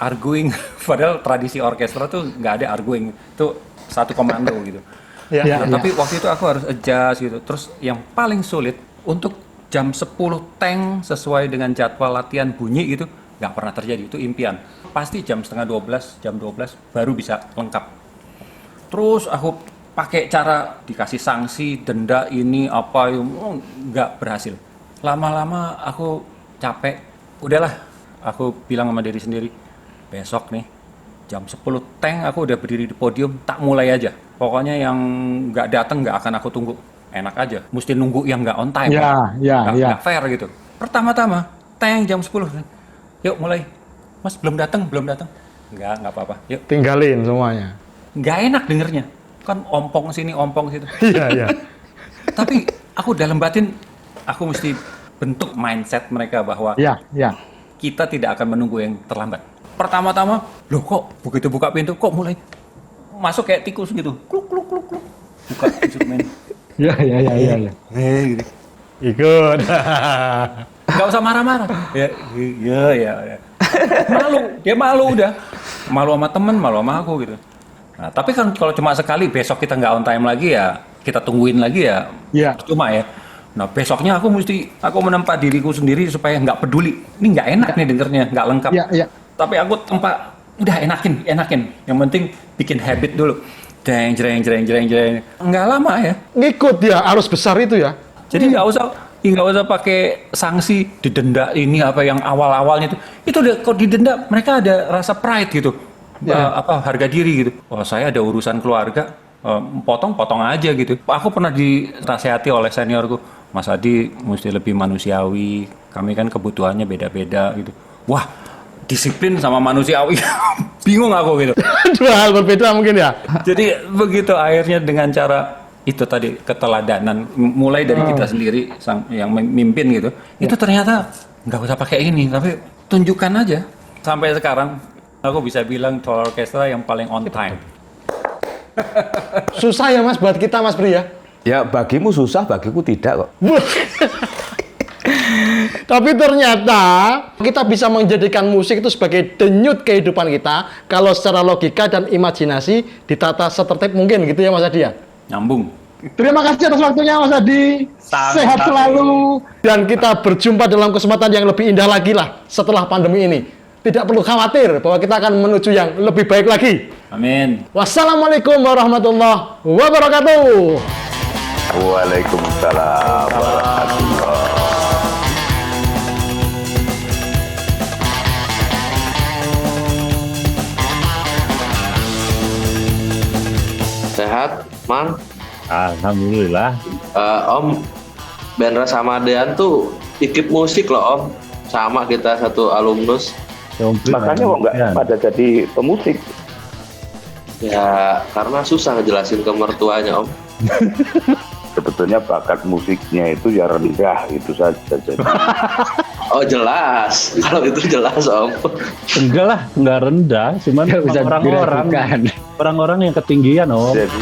arguing, padahal tradisi orkestra tuh nggak ada arguing, itu satu komando gitu. Ya, Nah, tapi waktu itu aku harus adjust gitu. Terus yang paling sulit untuk jam 10 tank sesuai dengan jadwal latihan bunyi gitu, nggak pernah terjadi, itu impian. Pasti jam setengah 12, jam 12 baru bisa lengkap. Terus aku pakai cara dikasih sanksi, denda ini apa, nggak berhasil. Lama-lama aku capek, udahlah, aku bilang sama diri sendiri, besok nih jam 10 tank aku udah berdiri di podium, tak mulai aja. Pokoknya yang nggak datang nggak akan aku tunggu. Enak aja, mesti nunggu yang nggak on time. Nggak fair gitu. Pertama-tama tank jam 10, yuk mulai. Mas belum datang. Nggak apa-apa. Yuk. Tinggalin semuanya. Nggak enak dengernya. Kan ompong sini, ompong situ. Iya. Tapi aku dalam batin, aku mesti bentuk mindset mereka bahwa Iya. kita tidak akan menunggu yang terlambat. Pertama-tama, loh kok begitu buka pintu, kok mulai masuk kayak tikus gitu. Kluk. Buka instrumen. Iya. Gitu. Ikut. Nggak usah marah-marah. Ya. Dia malu udah. Malu sama temen, malu sama aku gitu. Nah, tapi kan kalau cuma sekali, besok kita nggak on time lagi ya, kita tungguin lagi ya, cuma ya. Nah besoknya aku menempa diriku sendiri supaya nggak peduli. Ini nggak enak nih dengernya, nggak lengkap. Iya. Tapi aku tempa, udah enakin. Yang penting bikin habit dulu. Jreng. Nggak lama ya. Ngikut dia, arus besar itu ya. Jadi nggak usah pakai sanksi, didenda ini apa yang awal-awalnya itu udah kalau didenda mereka ada rasa pride gitu, harga diri gitu. Oh saya ada urusan keluarga, potong aja gitu. Aku pernah dinasehati oleh seniorku, Mas Adi mesti lebih manusiawi. Kami kan kebutuhannya beda-beda gitu. Wah disiplin sama manusiawi, bingung aku gitu. Dua hal berbeda mungkin ya. Jadi begitu akhirnya dengan cara itu tadi keteladanan mulai dari kita sendiri yang memimpin gitu, itu ternyata nggak usah pakai ini, tapi tunjukkan aja. Sampai sekarang aku bisa bilang tour orkestra yang paling on time. Susah ya Mas buat kita Mas Pri ya. Ya bagimu susah, bagiku tidak kok. Tapi ternyata kita bisa menjadikan musik itu sebagai denyut kehidupan kita kalau secara logika dan imajinasi ditata setertib mungkin gitu ya Mas Adi ya. Nyambung. Terima kasih atas waktunya Mas Adi. Sehat selalu. Dan kita berjumpa dalam kesempatan yang lebih indah lagi lah setelah pandemi ini. Tidak perlu khawatir bahwa kita akan menuju yang lebih baik lagi. Amin. Wassalamualaikum warahmatullahi wabarakatuh. Waalaikumsalam warahmatullahi. Sehat, Man? Alhamdulillah. Om, Bendra sama Dean tuh ikip musik loh Om. Sama kita satu alumnus. Makanya kok nggak pada jadi pemusik? Ya, karena susah ngejelasin ke mertuanya Om. Sebetulnya bakat musiknya itu ya rendah, itu saja. Jadi. Oh jelas, kalau itu jelas Om. Enggak lah, enggak rendah, cuman orang-orang yang ketinggian Om. Jadi,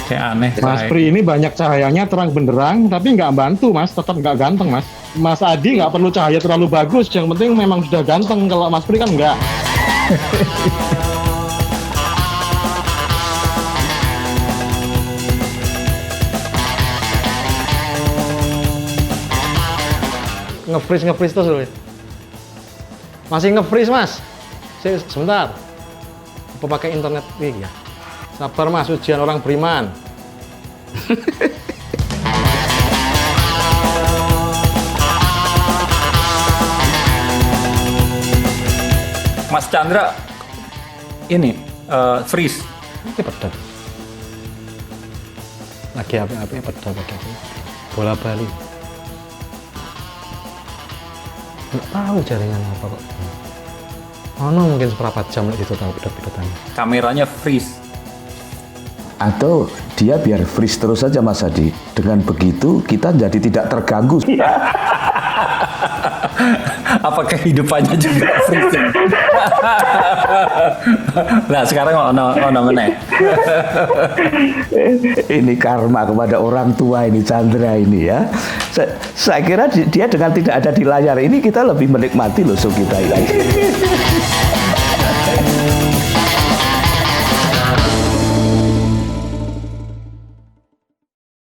Kayak aneh. Mas Pri ini banyak cahayanya terang benderang, tapi nggak bantu Mas, tetap nggak ganteng Mas. Mas Adi nggak perlu cahaya terlalu bagus, yang penting memang sudah ganteng. Kalau Mas Pri kan nggak. Nge-freeze terus loh. Masih nge-freeze Mas. Sebentar. Apa pakai internet ini ya? Sabar Mas, ujian orang beriman. Mas Chandra ini freeze. Ini pedal. Lagi apa-apa pedal pakai bola bali. Nggak tahu jaringannya apa kok. Mungkin seperempat jam itu tahu pedot-pedotannya. Kameranya freeze. Atau dia biar freeze terus saja Mas Adi. Dengan begitu kita jadi tidak terganggu. Apa kehidupannya juga freezing? Nah sekarang ono meneh. Ini karma kepada orang tua ini, Chandra ini ya. Saya kira dia dengan tidak ada di layar ini kita lebih menikmati loh show kita ini.